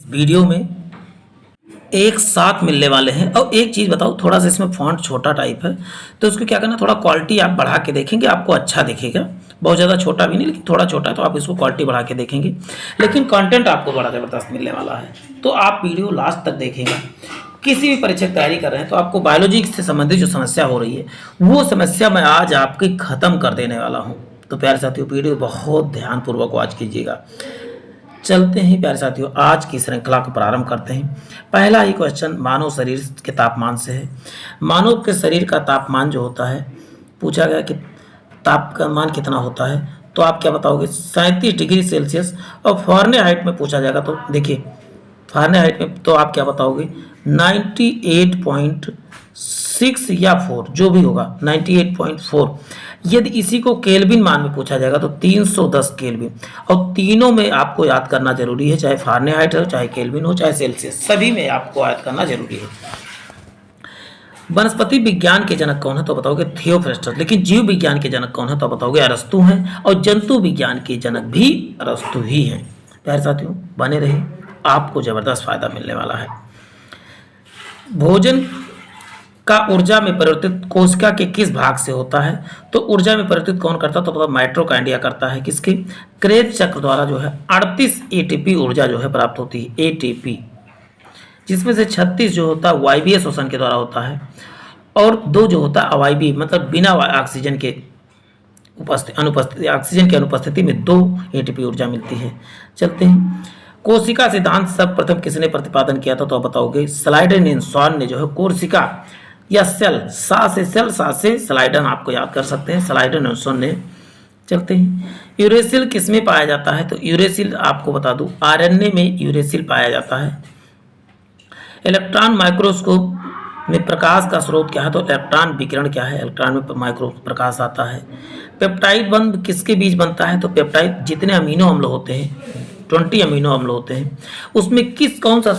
Video में एक साथ मिलने वाले हैं। और एक चीज़ बताओ, थोड़ा सा इसमें फ़ॉन्ट छोटा टाइप है, तो उसको क्या करना, थोड़ा क्वालिटी आप बढ़ा के देखेंगे, आपको अच्छा दिखेगा। बहुत ज़्यादा छोटा भी नहीं, लेकिन थोड़ा छोटा है, तो आप इसको क्वालिटी बढ़ा के देखेंगे, लेकिन कंटेंट आपको बड़ा ज़बरदस्त मिलने वाला है। तो आप वीडियो लास्ट तक देखेंगे। किसी भी परीक्षा की तैयारी कर रहे हैं तो आपको बायोलॉजी से संबंधित जो समस्या हो रही है, वो समस्या मैं आज आपकी ख़त्म कर देने वाला हूँ। तो प्यारे साथियों, वीडियो बहुत ध्यानपूर्वक वॉच कीजिएगा। चलते हैं प्यारे साथियों, आज की श्रृंखला को प्रारंभ करते हैं। पहला ही क्वेश्चन मानव शरीर के तापमान से है। मानव के शरीर का तापमान जो होता है, पूछा गया कि तापमान कितना होता है, तो आप क्या बताओगे, 37 डिग्री सेल्सियस। और फ़ारेनहाइट में पूछा जाएगा तो देखिए, फ़ारेनहाइट में तो आप क्या बताओगे, 98.6 या 4, जो भी होगा 98.4। यदि इसी को केल्विन मान में पूछा जाएगा तो 310 केल्विन। और तीनों में आपको याद करना जरूरी है, चाहे फ़ारेनहाइट हो, चाहे केल्विन हो, चाहे सेल्सियस, सभी में आपको याद करना जरूरी है। वनस्पति विज्ञान के जनक कौन है, तो बताओगे थियोफ्रास्टस। लेकिन जीव विज्ञान के जनक कौन है, तो बताओगे अरस्तु हैं। और जंतु विज्ञान के जनक भी अरस्तु ही हैं। प्यारे साथियों, बने रहे, आपको जबरदस्त फायदा मिलने वाला है। भोजन का ऊर्जा में परिवर्तित कोशिका के किस भाग से होता है, तो ऊर्जा में परिवर्तित कौन करता है, तो मतलब माइटोकॉन्ड्रिया करता है। किसके, क्रेज चक्र द्वारा जो है 38 एटीपी ऊर्जा जो है प्राप्त होती है, एटीपी, जिसमें से 36 जो होता है वायवीय शोषण के द्वारा होता है, और 2 जो होता है अवायवीय, मतलब बिना ऑक्सीजन के ऑक्सीजन की अनुपस्थिति में 2 एटीपी ऊर्जा मिलती है। चलते हैं, कोशिका सिद्धांत सर्वप्रथम किसने प्रतिपादन किया था, तो बताओगे स्लाइडेन ने जो है कोशिका या सेल, सा से स्लाइडन आपको याद कर सकते हैं, स्लाइडेन ने। चलते हैं, यूरेसिल किस में पाया जाता है, तो यूरेसिल आपको बता दूं आरएनए में यूरेसिल पाया जाता है। इलेक्ट्रॉन माइक्रोस्कोप में प्रकाश का स्रोत क्या है, तो इलेक्ट्रॉन विकिरण क्या है, इलेक्ट्रॉन में माइक्रो प्रकाश आता है। पेप्टाइड बंध किसके बीच बनता है, तो पेप्टाइड जितने अमीनो अम्ल होते हैं, 20 अमीनो अम्ल होते हैं, उसमें कौन सा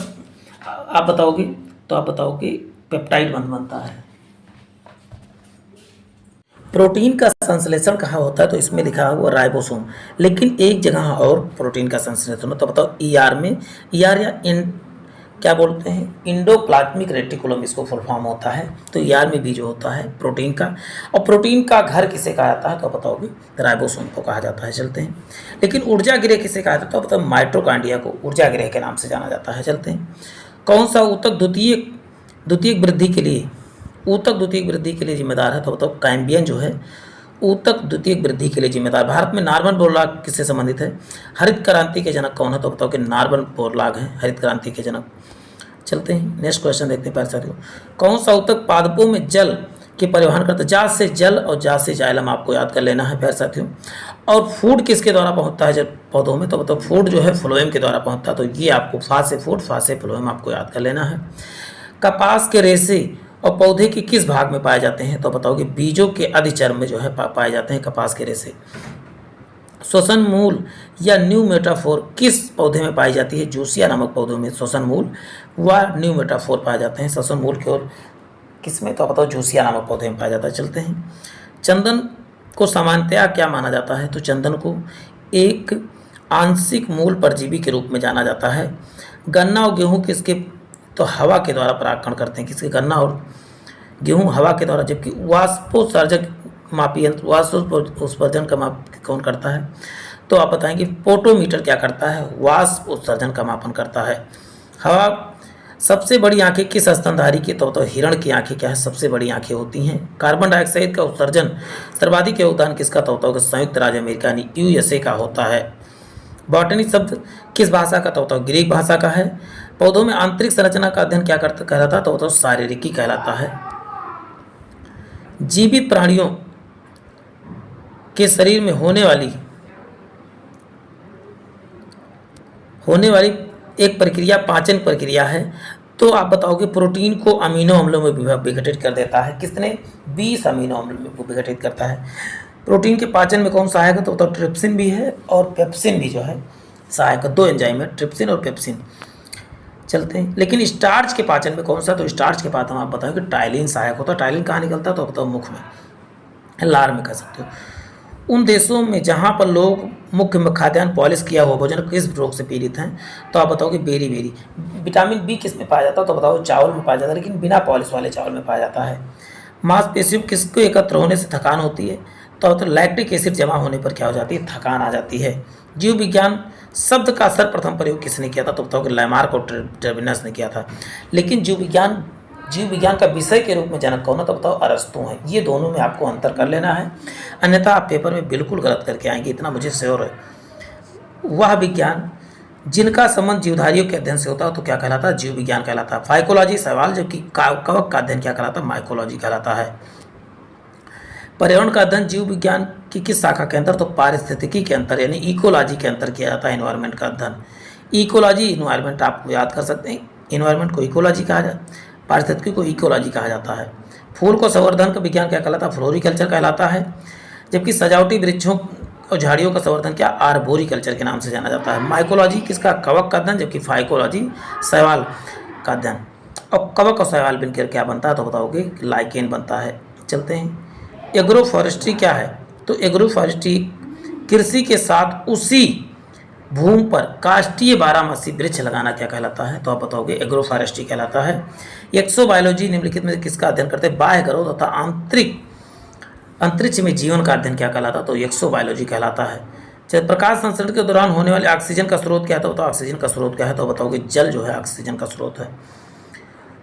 आप बताओगे, तो आप बताओगे पेप्टाइड बंध बनता है। प्रोटीन का संश्लेषण कहाँ होता है, तो इसमें लिखा हुआ राइबोसोम, लेकिन एक जगह और प्रोटीन का संश्लेषण, तो बताओ ईआर में। ईआर या क्या बोलते हैं, इंडोप्लाज्मिक रेटिकुलम इसको फुल फॉर्म होता है। तो ईआर में भी जो होता है प्रोटीन का, और प्रोटीन का घर किसे कहा जाता है, तो बताओगे राइबोसोम को कहा जाता है। चलते हैं, लेकिन ऊर्जा गृह किसे कहा जाता है, तो बताओ माइटोकॉन्ड्रिया को ऊर्जा गृह के नाम से जाना जाता है। चलते हैं, कौन सा ऊतक द्वितीयक वृद्धि के लिए जिम्मेदार है, तो बताओ कैम्बियन जो है ऊतक द्वितीयक वृद्धि के लिए जिम्मेदार। भारत में नार्मन बोरलॉग किससे संबंधित है, हरित क्रांति के जनक कौन है, तो बताओ कि नार्मन बोरलॉग है हरित क्रांति के जनक। चलते हैं, नेक्स्ट क्वेश्चन देखते हैं प्यारे साथियों, कौन सा ऊतक पादपों में जल के परिवहन करता है, जा से जल और जा से जाइलम आपको याद कर लेना है प्यारे साथियों। और फूड किसके द्वारा पहुंचता है जब पौधों में, तो बताओ फूड जो है फ्लोएम के द्वारा पहुंचता है। तो ये आपको फा से फूड, फा से फ्लोएम आपको याद कर लेना है। कपास के रेशे और पौधे के किस भाग में पाए जाते हैं, तो बताओगे बीजों के अधिचर्म में जो है पाए जाते हैं कपास के रेशे। श्वसन मूल या न्यू मेटाफोर किस पौधे में पाई जाती है, जूसिया नामक पौधों में श्वसन मूल व न्यू मेटाफोर पाए जाते हैं। श्वसन मूल की ओर किस में, तो बताओ जूसिया नामक पौधे में पाया जाता है। चलते हैं, चंदन को सामान्यतया क्या माना जाता है, तो चंदन को एक आंशिक मूल परजीवी के रूप में जाना जाता है। गन्ना और गेहूँ किसके, तो हवा के द्वारा परागण करते हैं। किसके, गन्ना और गेहूँ हवा के द्वारा, जबकि वाष्पोत्सर्जक मापी यंत्र वाष्पोत्सर्जन का माप कौन करता है, तो आप बताएंगे पोटोमीटर क्या करता है, वाष्प उत्सर्जन का मापन करता है। हवा सबसे बड़ी आंखें किस स्तनधारी की, तो हिरण की आंखें क्या है, सबसे बड़ी आंखें होती हैं। कार्बन डाइऑक्साइड का उत्सर्जन सर्वाधिक योगदान किसका, तो संयुक्त राज्य अमेरिका यानी यूएसए का होता है। बॉटनी शब्द किस भाषा का, तो ग्रीक भाषा का है। पौधों में आंतरिक संरचना का अध्ययन क्या कहलाता है, तो शारीरिकी कहलाता है। जीवित प्राणियों के शरीर में होने वाली एक प्रक्रिया पाचन प्रक्रिया है। तो आप बताओगे प्रोटीन को अमीनो अम्लों में विघटित कर देता है। किसने, 20 अमीनो अम्ल में विघटित करता है। प्रोटीन के पाचन में कौन सहायक है, तो ट्रिप्सिन भी है और पेप्सिन भी जो है सहायक है। 2 एंजाइम है, ट्रिप्सिन और पेप्सिन। चलते हैं, लेकिन स्टार्च के पाचन में कौन सा, तो स्टार्च के पाचन में आप बताओ कि टाइलिन सहायक होता है। टाइलिन कहाँ निकलता है, तो बताओ मुख में, लार में कह सकते हो। उन देशों में जहाँ पर लोग मुख्य खाद्यान्न पॉलिश किया हुआ भोजन किस रोग से पीड़ित हैं? तो आप बताओगे बेरी बेरी। विटामिन बी किस में पाया जाता है? तो बताओ चावल में पाया जाता है, लेकिन बिना पॉलिश वाले चावल में पाया जाता है। मांसपेशियों किसको एकत्र होने से थकान होती है? तो लैक्टिक एसिड जमा होने पर क्या हो जाती है? थकान आ जाती है। जीव विज्ञान शब्द का सर्वप्रथम प्रयोग किसने किया था? तो बताओ कि लैमार्क और टर्बिनस ने किया था। लेकिन जीव विज्ञान का विषय के रूप में जनक कौन है? तो बताओ अरस्तु हैं। ये दोनों में आपको अंतर कर लेना है, अन्यथा आप पेपर में बिल्कुल गलत करके आएंगे, इतना मुझे श्योर है। वह विज्ञान जिनका संबंध जीवधारियों के अध्ययन से होता है तो क्या कहलाता है? जीव विज्ञान कहलाता है। फाइकोलॉजी सवाल, जबकि कवक का अध्ययन क्या कहलाता है? माइकोलॉजी कहलाता है। पर्यावरण का अध्ययन जीव विज्ञान की किस शाखा के अंतर? तो पारिस्थितिकी के अंतर यानी इकोलॉजी के अंतर किया जाता है एनवायरनमेंट का अध्ययन। इकोलॉजी इन्वायरमेंट आपको याद कर सकते हैं, इन्वायरमेंट को इकोलॉजी कहा जाता है, पारिस्थितिकी को इकोलॉजी कहा जाता है। फूल को संवर्धन का विज्ञान क्या कहलाता है? फ्लोरिकल्चर कहलाता है। जबकि सजावटी वृक्षों और झाड़ियों का संवर्धन क्या? आर्बोरिकल्चर के नाम से जाना जाता है। माइकोलॉजी किसका? कवक का अध्ययन, जबकि फाइकोलॉजी शैवाल का अध्ययन। और कवक और शैवाल मिलकर क्या बनता है? तो बताओगे लाइकेन बनता है। चलते हैं, एग्रो फॉरेस्ट्री क्या है? तो एग्रो फॉरेस्ट्री कृषि के साथ उसी भूमि पर काष्ठीय बारहमासी वृक्ष लगाना क्या कहलाता है? तो आप बताओगे एग्रो फॉरेस्ट्री कहलाता है। एक्सोबायोलॉजी निम्नलिखित में किसका अध्ययन करते हैं? बाह्य ग्रह तथा अंतरिक्ष में जीवन का अध्ययन क्या कहलाता है? तो एक्सोबायोलॉजी कहलाता है। जब प्रकाश संश्लेषण के दौरान होने वाले ऑक्सीजन का स्रोत क्या है? तो ऑक्सीजन का स्रोत क्या है? तो बताओगे जल जो है ऑक्सीजन का स्रोत है।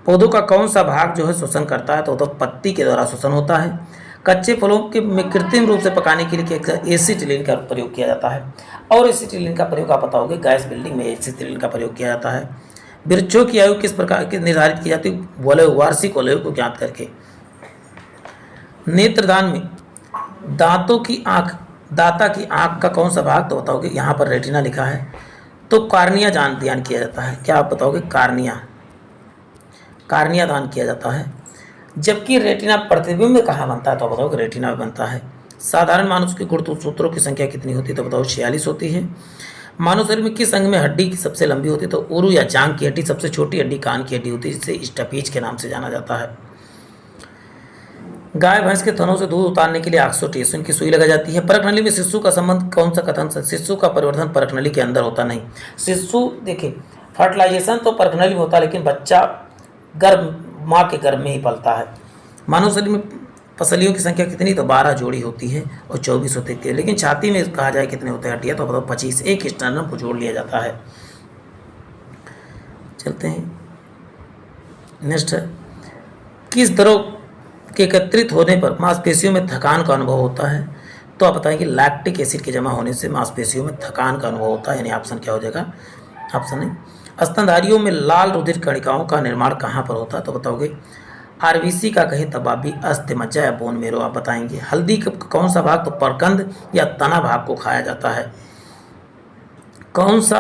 पौधों का कौन सा भाग जो है शोषण करता है? तो पत्ती के द्वारा शोषण होता है। कच्चे फलों के में कृत्रिम रूप से पकाने के लिए एसिटिलीन का प्रयोग किया जाता है, और एसिटिलीन का प्रयोग आप बताओगे गैस बिल्डिंग में एसिटिलीन का प्रयोग किया जाता है। वृक्षों की आयु किस प्रकार की निर्धारित की जाती है? वलय, वार्षिक वलय को ज्ञात करके। नेत्रदान में दाता की आंख का कौन सा भाग? तो बताओगे यहाँ पर रेटिना लिखा है, तो कार्निया दान किया जाता है। क्या आप बताओगे? कार्निया दान किया जाता है। जबकि रेटिना प्रतिबिंब में कहाँ बनता है? तो बताओगे रेटिना में बनता है। साधारण मानुष के गुणसूत्रों की संख्या कितनी होती है? तो बताओ 46 होती है। मानव शरीर में किस अंग में हड्डी सबसे लंबी होती है? तो उरु या जांघ की हड्डी। सबसे छोटी हड्डी कान की हड्डी होती है, जिसे स्टपीज के नाम से जाना जाता है। गाय भैंस के थनों से दूध उतारने के लिए ऑक्सीटोसिन की सुई लगाई जाती है। परखनली में शिशु का संबंध कौन सा कथन से? शिशु का परिवर्धन परखनली के अंदर होता नहीं। शिशु देखिए फर्टिलाइजेशन तो परखनली में होता है, लेकिन बच्चा माँ के गर्भ में ही पलता है। मानव शरीर में पसलियों की संख्या कितनी? तो 12 जोड़ी होती है और 24 होती है। लेकिन छाती में कहा जाए कितने होते हैं हड्डियाँ? तो बताओ 25। एक स्टर्नम को जोड़ लिया जाता है। चलते हैं नेक्स्ट है, किस द्रव के एकत्रित होने पर मांसपेशियों में थकान का अनुभव होता है? तो आप बताएं कि लैक्टिक एसिड के जमा होने से मांसपेशियों में थकान का अनुभव होता है, यानी ऑप्शन क्या हो जाएगा? ऑप्शन नहीं। स्तनधारियों में लाल रुधिर कणिकाओं का निर्माण कहाँ पर होता है? तो बताओगे आरबीसी का कहे तबाबी, अस्थिमज्जा या बोन मेरो। आप बताएंगे हल्दी का कौन सा भाग? तो परकंद या तना भाग को खाया जाता है। कौन सा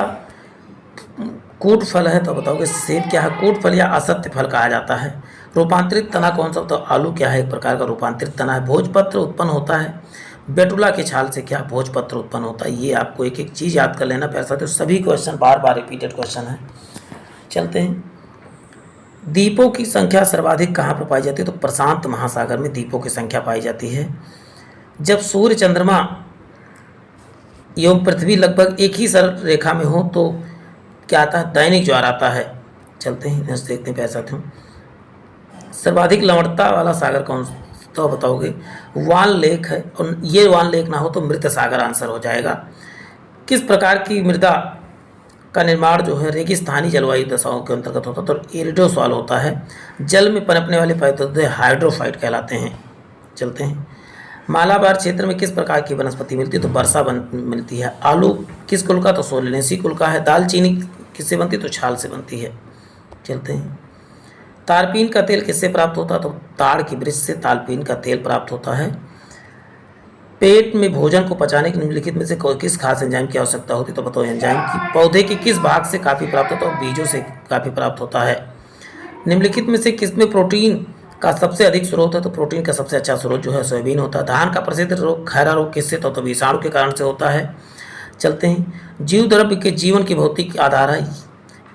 कूट फल है? तो बताओगे सेब क्या है? कूट फल या असत्य फल कहा जाता है। रूपांतरित तना कौन सा? तो आलू क्या है? एक प्रकार का रूपांतरित तना है। भोजपत्र उत्पन्न होता है बेटुला की छाल से। क्या भोजपत्र उत्पन्न होता है? ये आपको एक एक चीज़ याद कर लेना प्यार साथियों, सभी क्वेश्चन बार बार रिपीटेड क्वेश्चन है। चलते हैं, द्वीपों की संख्या सर्वाधिक कहाँ पर पाई जाती है? तो प्रशांत महासागर में द्वीपों की संख्या पाई जाती है। जब सूर्य, चंद्रमा एवं पृथ्वी लगभग एक ही सरल रेखा में हो तो क्या आता है? दैनिक ज्वार आता है। चलते हैं नेक्स्ट देखते हैं प्यार साथियों, सर्वाधिक लवणता वाला सागर कौन? तो बताओगे वान लेक है, और ये वान लेक ना हो तो मृत सागर आंसर हो जाएगा। किस प्रकार की मृदा का निर्माण जो है रेगिस्तानी जलवायु दशाओं के अंतर्गत होता है? तो एरिडोसॉल होता है। जल में पनपने वाले पौधे हाइड्रोफाइट कहलाते हैं। चलते हैं, मालाबार क्षेत्र में किस प्रकार की वनस्पति मिलती है? तो वर्षा मिलती है। आलू किस कुल का? तो सोलेनेसी कुल का है। दालचीनी किससे बनती है? तो छाल से बनती है। चलते हैं, तारपीन का तेल किससे प्राप्त होता है? तो ताड़ की वृक्ष से तारपीन का तेल प्राप्त होता है। पेट में भोजन को पचाने के निम्नलिखित में से किस खास एंजाइम की आवश्यकता होती है? तो बताओ एंजाइम की पौधे के किस भाग से काफ़ी प्राप्त होता है? और बीजों से काफ़ी प्राप्त होता है। निम्नलिखित में से किसमें प्रोटीन का सबसे अधिक स्रोत है? तो प्रोटीन का सबसे अच्छा स्रोत जो है सोयाबीन होता है। धान का प्रसिद्ध रोग खैरा रोग किससे? तो विषाणु के कारण से होता है। चलते हैं, जीव द्रव्य के जीवन की भौतिक आधार है,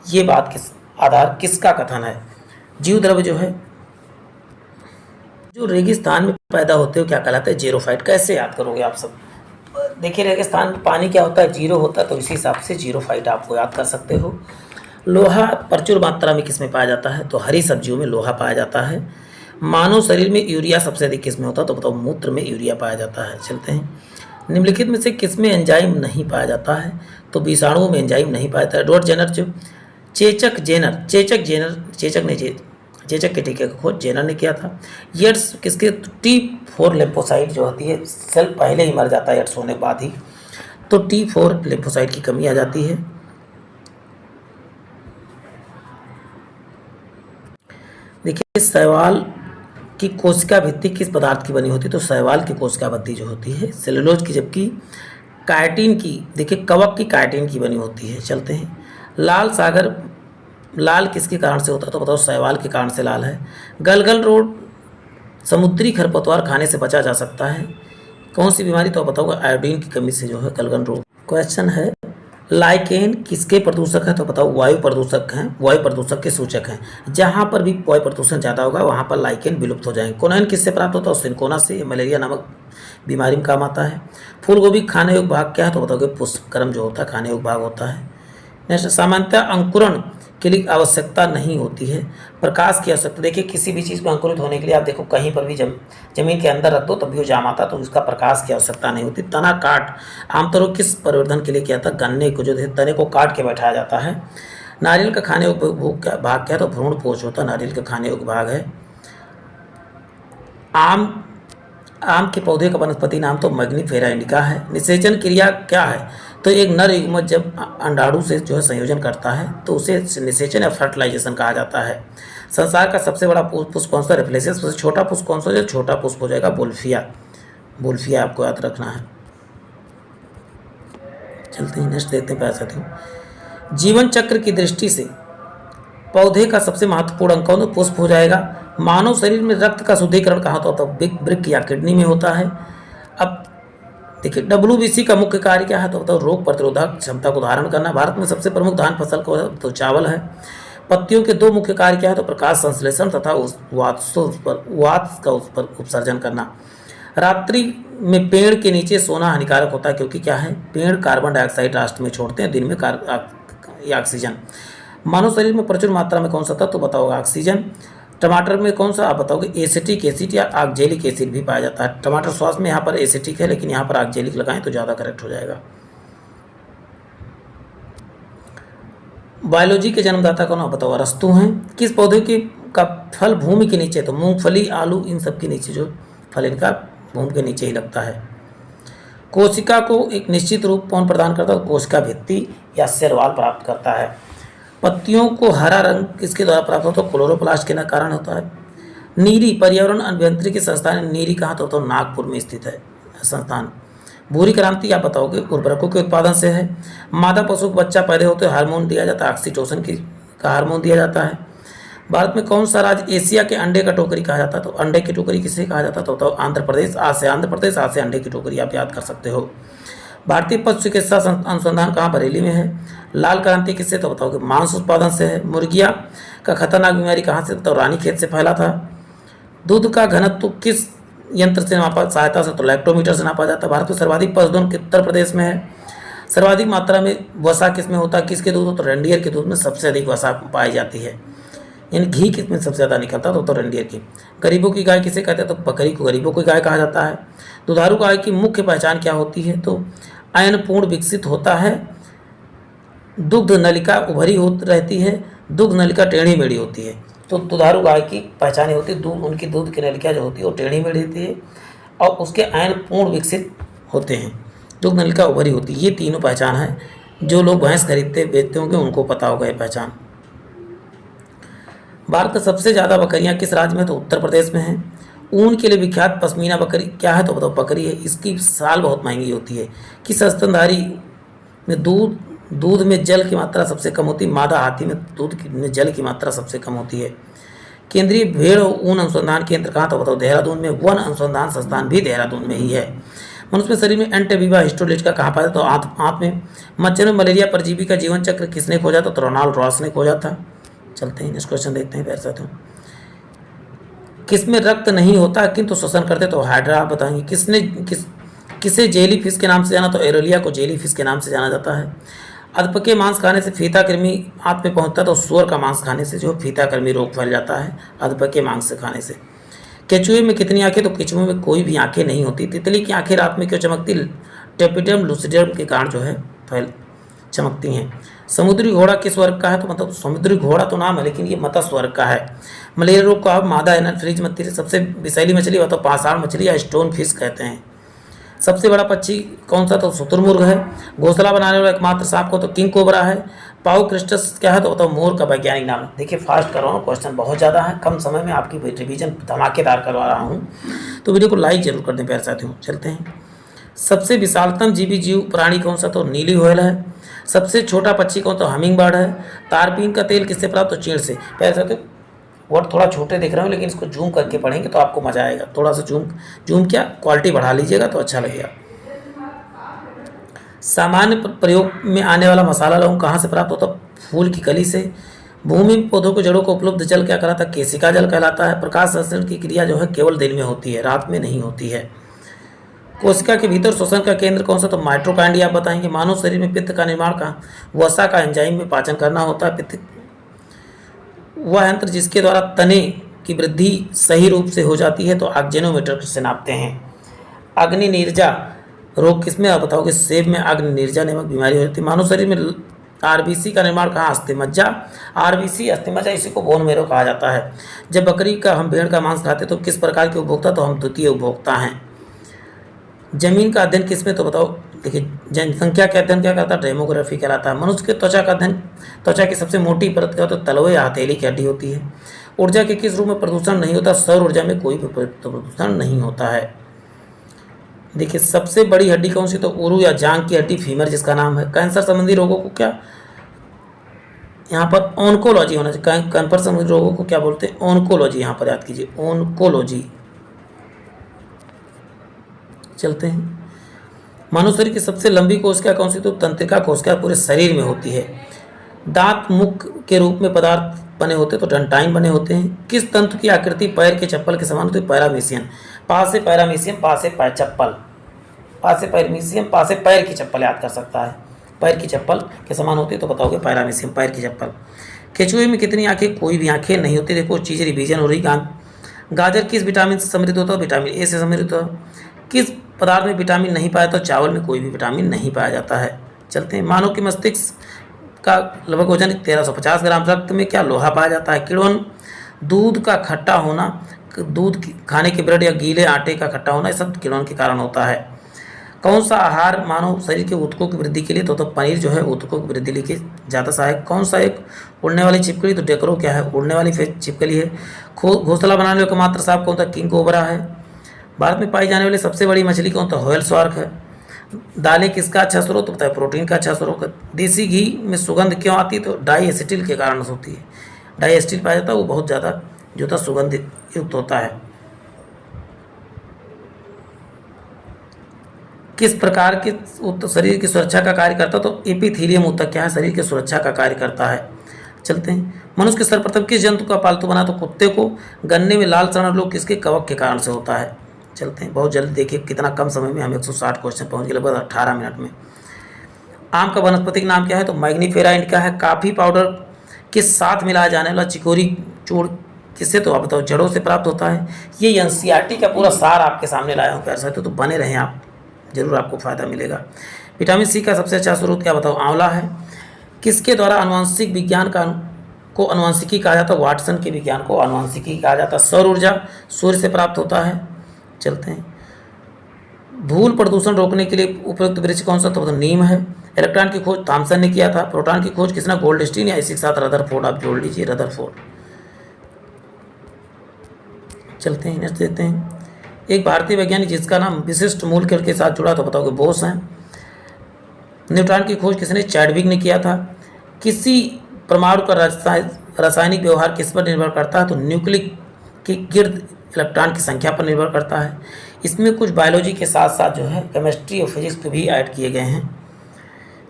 ये बात आधार किसका कथन है? जीव द्रव्य जो है जो रेगिस्तान में पैदा होते हो क्या कहलाते हैं? जेरोफाइट। कैसे याद करोगे आप सब? देखिए रेगिस्तान में पानी क्या होता है, जीरो होता है, तो इसी हिसाब से जीरोफाइट आपको याद कर सकते हो। लोहा प्रचुर मात्रा में किस में पाया जाता है, तो हरी सब्जियों में लोहा पाया जाता है। मानव शरीर में यूरिया सबसे अधिक किस में होता है, तो बताओ मूत्र में यूरिया पाया जाता है। चलते हैं, निम्नलिखित में से किस में एंजाइम नहीं पाया जाता है, तो विषाणुओं में एंजाइम नहीं पाया जाता है। एडवर्ड जेनर जो चेचक के टीके का खोज जेनर ने किया था। एड्स किसके, T4 लिम्फोसाइट जो होती है, सेल पहले ही मर जाता है एड्स होने के बाद ही, तो T4 लिम्फोसाइट की कमी आ जाती है। देखिए शैवाल की कोशिका भित्ति किस पदार्थ की बनी होती है, तो शैवाल की कोशिका भित्ति जो होती है सेलुलोज की, जबकि काइटिन की, देखिए कवक की काइटिन की बनी होती है। चलते हैं, लाल सागर लाल किसके कारण से होता है, तो बताओ शैवाल के कारण से लाल है। गलगल रोग समुद्री खरपतवार खाने से बचा जा सकता है। कौन सी बीमारी, तो बताओगे आयोडीन की कमी से जो है गलगल रोग। क्वेश्चन है, लाइकेन किसके प्रदूषक है, तो बताओ वायु प्रदूषक हैं, वायु प्रदूषक के सूचक हैं। जहाँ पर भी वायु प्रदूषण ज़्यादा होगा वहाँ पर लाइकेन विलुप्त हो जाएंगे। कोनाइन किससे प्राप्त होता है, सिनकोना से, मलेरिया नामक बीमारी में काम आता है। फूलगोभी खाने योग्य भाग क्या है, तो बताओगे पुष्पक्रम जो होता है खाने योग्य भाग होता है। नेक्स्ट, सामान्यतः अंकुरण के लिए आवश्यकता नहीं होती है, प्रकाश की आवश्यकता। देखिए किसी भी चीज़ को अंकुरित होने के लिए आप देखो कहीं पर भी जमीन के अंदर रख दो तब भी वो जाम आता, तो उसका प्रकाश की आवश्यकता नहीं होती। तना काट आमतौर पर किस परिवर्धन के लिए किया था, गन्ने को जो तने को काट के बैठाया जाता है। नारियल का खाने योग्य भाग क्या है, तो भ्रूण पोष होता है नारियल का खाने योग्य भाग है। आम के पौधे का वनस्पति नाम तो मैग्नीफेरा इंडिका है। निषेचन क्रिया क्या है, तो एक नर युग्मक जब अंडाणु से जो है संयोजन करता है तो उसे निषेचन या फर्टिलाइजेशन कहा जाता है। संसार का सबसे बड़ा पुष्प कौन सा, रेफ्लेक्सेस। सबसे छोटा पुष्प कौन सा, जो छोटा पुष्प हो जाएगा बोल्फिया आपको याद रखना है। चलते हैं नेक्स्ट देखते हैं पैसा। जीवन चक्र की दृष्टि से पौधे का सबसे महत्वपूर्ण अंग कौन, तो पुष्प हो जाएगा। मानव शरीर में रक्त का शुद्धिकरण कहाँ होता है, तो वृक्क या किडनी में होता है। अब देखिए WBC का मुख्य कार्य क्या है, तो बताओ रोग प्रतिरोधक क्षमता को धारण करना। भारत में सबसे प्रमुख धान फसल को तो चावल है। पत्तियों के दो मुख्य कार्य क्या है, तो प्रकाश संश्लेषण तथा वात का उस पर उपसर्जन करना। रात्रि में पेड़ के नीचे सोना हानिकारक होता है क्योंकि क्या है, पेड़ कार्बन डाइऑक्साइड राष्ट्र में छोड़ते हैं, दिन में ऑक्सीजन। मानव शरीर में प्रचुर मात्रा में कौन सा था, तो बताओगे ऑक्सीजन। टमाटर में कौन सा, आप बताओगे एसिटिक एसिड या ऑक्जेलिक एसिड भी पाया जाता है। टमाटर सॉस में यहाँ पर एसिटिक है लेकिन यहाँ पर ऑक्जेलिक लगाएं तो ज़्यादा करेक्ट हो जाएगा। बायोलॉजी के जन्मदाता कौन, आप बताओ अरस्तु हैं। किस पौधे की का फल भूमि के नीचे, तो मूंगफली आलू इन सब के नीचे जो फल इनका भूमि के नीचे ही लगता है। कोशिका को एक निश्चित रूप कौन प्रदान करता है, कोशिका भित्ति या सेरवाल प्राप्त करता है। पत्तियों को हरा रंग किसके द्वारा प्राप्त होता है, क्लोरोप्लास्ट के कारण होता है। नीरी पर्यावरण अभियांत्रिकी संस्थान, नीरी कहाँ तो नागपुर में स्थित है संस्थान। भूरी क्रांति आप बताओगे उर्वरकों के उत्पादन से है। मादा पशु को बच्चा पैदा होते हार्मोन दिया जाता है, ऑक्सीटोसिन का हार्मोन दिया जाता है। भारत में कौन सा राज्य एशिया के अंडे का टोकरी कहा जाता है, तो अंडे की टोकरी किसे कहा जाता है, तो बताओ आंध्र प्रदेश। आज से अंडे की टोकरी आप याद कर सकते हो। भारतीय पशु चिकित्सा अनुसंधान कहाँ, बरेली में है। लाल क्रांति किससे, तो बताओगे मांस उत्पादन से है। मुर्गिया का खतरनाक बीमारी कहाँ से, तो रानीखेत से फैला था। दूध का घनत्व किस यंत्र से नापा सहायता से, तो लैक्टोमीटर से नापा जाता है। भारत में सर्वाधिक पशुधन उत्तर प्रदेश में है। सर्वाधिक मात्रा में वसा किसमें होता है, किसके दूध, तो रेंडियर के दूध में सबसे अधिक वसा पाई जाती है। यानी घी किसमें सबसे ज़्यादा निकलता तो रेंडियर की। गरीबों की गाय किसे कहते हैं, तो बकरी को गरीबों की गाय कहा जाता है। दुधारू गाय की मुख्य पहचान क्या होती है, तो अयनपूर्ण विकसित होता है। दुग्ध नलिका उभरी रहती है, दुग्ध नलिका टेढ़ी मेढ़ी होती है। तो दुधारू गाय की पहचान होती है दूध, उनकी दूध की नलिका जो होती है वो टेढ़ी मेढ़ी होती है और उसके अयन पूर्ण विकसित होते हैं, दुग्ध नलिका उभरी होती है। ये तीनों पहचान है। जो लोग भैंस खरीदते बेचते होंगे उनको पता होगा ये पहचान। भारत में सबसे ज़्यादा बकरियां किस राज्य में, तो उत्तर प्रदेश में है। ऊन के लिए विख्यात पश्मीना बकरी क्या है, तो बताओ बकरी है। इसकी साल बहुत महंगी होती है। किस स्तनधारी में दूध में जल की मात्रा सबसे कम होती है, मादा हाथी में दूध में जल की मात्रा सबसे कम होती है। केंद्रीय भेड़ और ऊन अनुसंधान केंद्र कहाँ, तो बताओ देहरादून में। वन अनुसंधान संस्थान भी देहरादून में ही है। मनुष्य शरीर में एंटीबीवा हिस्टोलिटिका कहाँ पाया, तो आंत में। मच्छर में मलेरिया परजीवी का जीवन चक्र किसने खोजा, तो रोनाल्ड रॉस ने खोजा था। चलते हैं नेक्स्ट क्वेश्चन देखते हैं। पैसा तो किसमें रक्त नहीं होता किंतु श्वसन करते, तो हाइड्रा। आप बताएंगे किसे जेली फिश के नाम से जाना, तो एरोलिया को जेली फिश के नाम से जाना जाता है। अधपके मांस खाने से फीता कृमि आंत में पहुंचता है, तो सूअर का मांस खाने से जो फीता कृमि रोग फैल जाता है अधपके मांस से खाने से। केचुए में कितनी आंखें, तो केचुए में कोई भी आंखें नहीं होती। तितली की आंखें रात में क्यों चमकती, टेपिडम लूसिडम के कारण जो है फैल चमकती हैं। समुद्री घोड़ा किस वर्ग का है, तो मतलब समुद्री घोड़ा तो नाम है लेकिन ये मत्स्य वर्ग का है। मलेरिया रोग का मादा एनाफ्रीज मछली सबसे विषैली मछली हो तो पाषाण मछली या स्टोन फिश कहते हैं। सबसे बड़ा पक्षी कौन सा, तो शुतुरमुर्ग है। घोंसला बनाने वाला एकमात्र सांप को, तो किंग कोबरा है। पाउ क्रिस्टस क्या है, तो बताओ मोर का वैज्ञानिक नाम है। देखिए फास्ट कर रहा हूँ, क्वेश्चन बहुत ज़्यादा है, कम समय में आपकी रिवीजन धमाकेदार करवा रहा हूँ, तो वीडियो को लाइक जरूर कर दें प्यारे साथियों। चलते हैं। सबसे विशालतम जीवी जीव प्राणी कौन सा, तो नीली व्हेल है। सबसे छोटा पक्षी कौन, तो हमिंग बर्ड है। तारपीन का तेल किससे प्राप्त, तो चीड़ से। प्यारे साथियों वर्ड थोड़ा छोटे दिख रहे हो लेकिन इसको जूम करके पढ़ेंगे तो आपको मजा आएगा। थोड़ा सा जूम क्या क्वालिटी बढ़ा लीजिएगा तो अच्छा लगेगा। सामान्य प्रयोग में आने वाला मसाला लौंग कहाँ से प्राप्त होता, फूल की कली से। भूमि में पौधों को जड़ों को उपलब्ध जल क्या कहलाता है, केशिका जल कहलाता है। प्रकाश संश्लेषण की क्रिया जो है केवल दिन में होती है, रात में नहीं होती है। कोशिका के भीतर शोषण का केंद्र कौन सा, तो माइटोकांड्रिया आप बताएंगे। मानव शरीर में पित्त का निर्माण कहाँ, वसा का एंजाइम में पाचन करना होता है। पित्त वह यंत्र जिसके द्वारा तने की वृद्धि सही रूप से हो जाती है, तो ऑक्जेनोमीटर से नापते हैं। अग्नि नीरजा रोग किसमें, आप बताओगे, सेब में अग्नि नीरजा नामक बीमारी हो जाती है। मानव शरीर में आरबीसी का निर्माण कहाँ, अस्थिमज्जा। आरबीसी अस्थिमज्जा इसी को बोन मेरो कहा जाता है। जब बकरी का हम भेड़ का मांस खाते तो किस प्रकार के उपभोक्ता, तो हम द्वितीय उपभोक्ता हैं। जमीन का अध्ययन किसमें, तो बताओ, देखिए जनसंख्या का अध्ययन क्या करता है, डेमोग्राफी कहलाता है। मनुष्य के त्वचा का अध्ययन, त्वचा की सबसे मोटी परत क्या होता है, तलवे या हथेली की हड्डी होती है। ऊर्जा के किस रूप में प्रदूषण नहीं होता, सौर ऊर्जा में कोई भी प्रदूषण नहीं होता है। देखिए सबसे बड़ी हड्डी कौन सी, तो उरु या जांग की हड्डी, फीमर जिसका नाम है। कैंसर संबंधी रोगों को क्या, यहाँ पर ऑन्कोलॉजी होना चाहिए। कैंसर संबंधी रोगों को क्या बोलते हैं, ऑन्कोलॉजी, यहाँ पर याद कीजिए ऑन्कोलॉजी। चलते हैं। मानव शरीर की सबसे लंबी कोशिका कौन सी, तो तंत्रिका कोशिका पूरे शरीर में होती है। दांत मुख के रूप में पदार्थ बने होते तो डंटाइन बने होते हैं। किस तंतु की आकृति पैर के चप्पल के समान होती है, पैरामीशियम। पा से पैरामीशियम, पा से पैर चप्पल, पा से पैरामीशियम, पा से पैर की चप्पल याद कर सकता है। पैर की चप्पल के समान होती है तो बताओगे पैरामीशियम, पैर की चप्पल। केचुए में कितनी आंखें, कोई भी आंखें नहीं होती। देखो चीज़ रिवीजन हो रही। गाजर किस विटामिन से समृद्ध होता है, विटामिन ए से समृद्ध होता है। किस पदार्थ में विटामिन नहीं पाया, तो चावल में कोई भी विटामिन नहीं पाया जाता है। चलते हैं। मानव के मस्तिष्क का लगभग वजन 1350 ग्राम। रक्त में क्या, लोहा पाया जाता है। किण्वन दूध का खट्टा होना, दूध खाने के ब्रेड या गीले आटे का खट्टा होना, ये सब किण्वन के कारण होता है। कौन सा आहार मानव शरीर के ऊतकों की वृद्धि के लिए, तो पनीर जो है ऊतकों की वृद्धि के लिए ज़्यादा सहायक। कौन सा एक उड़ने वाली छिपकली, तो डेकरो क्या है, उड़ने वाली छिपकली है। घोंसला बनाने वाला मात्र सांप कौन सा, किंग कोबरा है। भारत में पाई जाने वाली सबसे बड़ी मछली कौन, तो व्हेल शार्क है। दालें किसका अच्छा स्रोत होता है, प्रोटीन का अच्छा स्रोत है। देसी घी में सुगंध क्यों आती है, तो डाईएसिटिल के कारण होती है। डाईएसिटिल पाया जाता है, वो बहुत ज़्यादा जो होता सुगंध युक्त होता है। किस प्रकार के शरीर की सुरक्षा का कार्य करता है, तो एपिथेलियम ऊतक क्या है, शरीर की सुरक्षा का कार्य करता है। चलते हैं। मनुष्य के सर्वप्रथम किस जंतु का पालतू बना, तो कुत्ते को। गन्ने में लाल सड़न रोग किसके, कवक के कारण से होता है। चलते हैं। बहुत जल्दी देखिए कितना कम समय में हम 160 क्वेश्चन पहुंच गए, लगभग 18 मिनट में। आम का वानस्पतिक नाम क्या है, तो मैग्नीफेरा इंडिका है। काफ़ी पाउडर के साथ मिलाया जाने वाला चिकोरी चूर्ण किससे, तो आप बताओ, जड़ों से प्राप्त होता है। ये एनसीईआरटी का पूरा सार आपके सामने लाया हूँ प्यारे साथियों, तो बने रहें आप, जरूर आपको फायदा मिलेगा। विटामिन सी का सबसे अच्छा स्रोत क्या बताओ, आंवला है। किसके द्वारा आनुवंशिक विज्ञान को आनुवंशिकी कहा जाता है, वाटसन के विज्ञान को आनुवंशिकी कहा जाता है। सौर ऊर्जा सूर्य से प्राप्त होता है। चलते हैं। धूल प्रदूषण रोकने के लिए उपयुक्त वृक्ष कौन सा, तो नीम है। इलेक्ट्रॉन की खोज थॉमसन ने किया था। प्रोटॉन की खोज किसने, गोल्डस्टीन, या इसी के साथ रदरफोर्ड आप जोड़ लीजिए, रदरफोर्ड। चलते हैं, नेक्स्ट देते हैं। एक भारतीय वैज्ञानिक जिसका नाम विशिष्ट मूल के साथ जुड़ा, तो बताओगे बोस हैं। न्यूट्रॉन की खोज किसने, चैडविक ने किया था। किसी परमाणु का रासायनिक व्यवहार किस पर निर्भर करता है, तो न्यूक्लिक के गिर्द इलेक्ट्रॉन की संख्या पर निर्भर करता है। इसमें कुछ बायोलॉजी के साथ साथ जो है केमिस्ट्री और फिजिक्स भी ऐड किए गए हैं।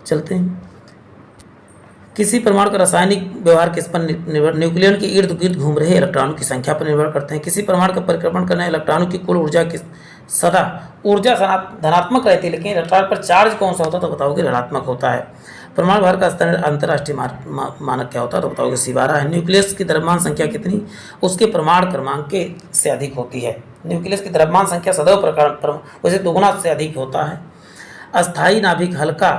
चलते हैं। किसी परमाणु का रासायनिक व्यवहार किस पर निर्भर, न्यूक्लियन के इर्द गिर्द घूम रहे इलेक्ट्रॉनों की संख्या पर निर्भर करते हैं। किसी परमाणु का परिक्रमण करने इलेक्ट्रॉनों की कुल ऊर्जा सदा ऊर्जा धनात्मक रहती है, लेकिन इलेक्ट्रॉन पर चार्ज कौन सा होता है तो बताओगे ऋणात्मक होता है। परमाणु भार का स्तर अंतर्राष्ट्रीय मानक क्या होता है तो बताओगे C12 है। न्यूक्लियस की द्रव्यमान संख्या कितनी उसके परमाणु क्रमांक के से अधिक होती है। न्यूक्लियस की द्रव्यमान संख्या सदैव वैसे दोगुना से अधिक होता है। अस्थायी नाभिक हल्का,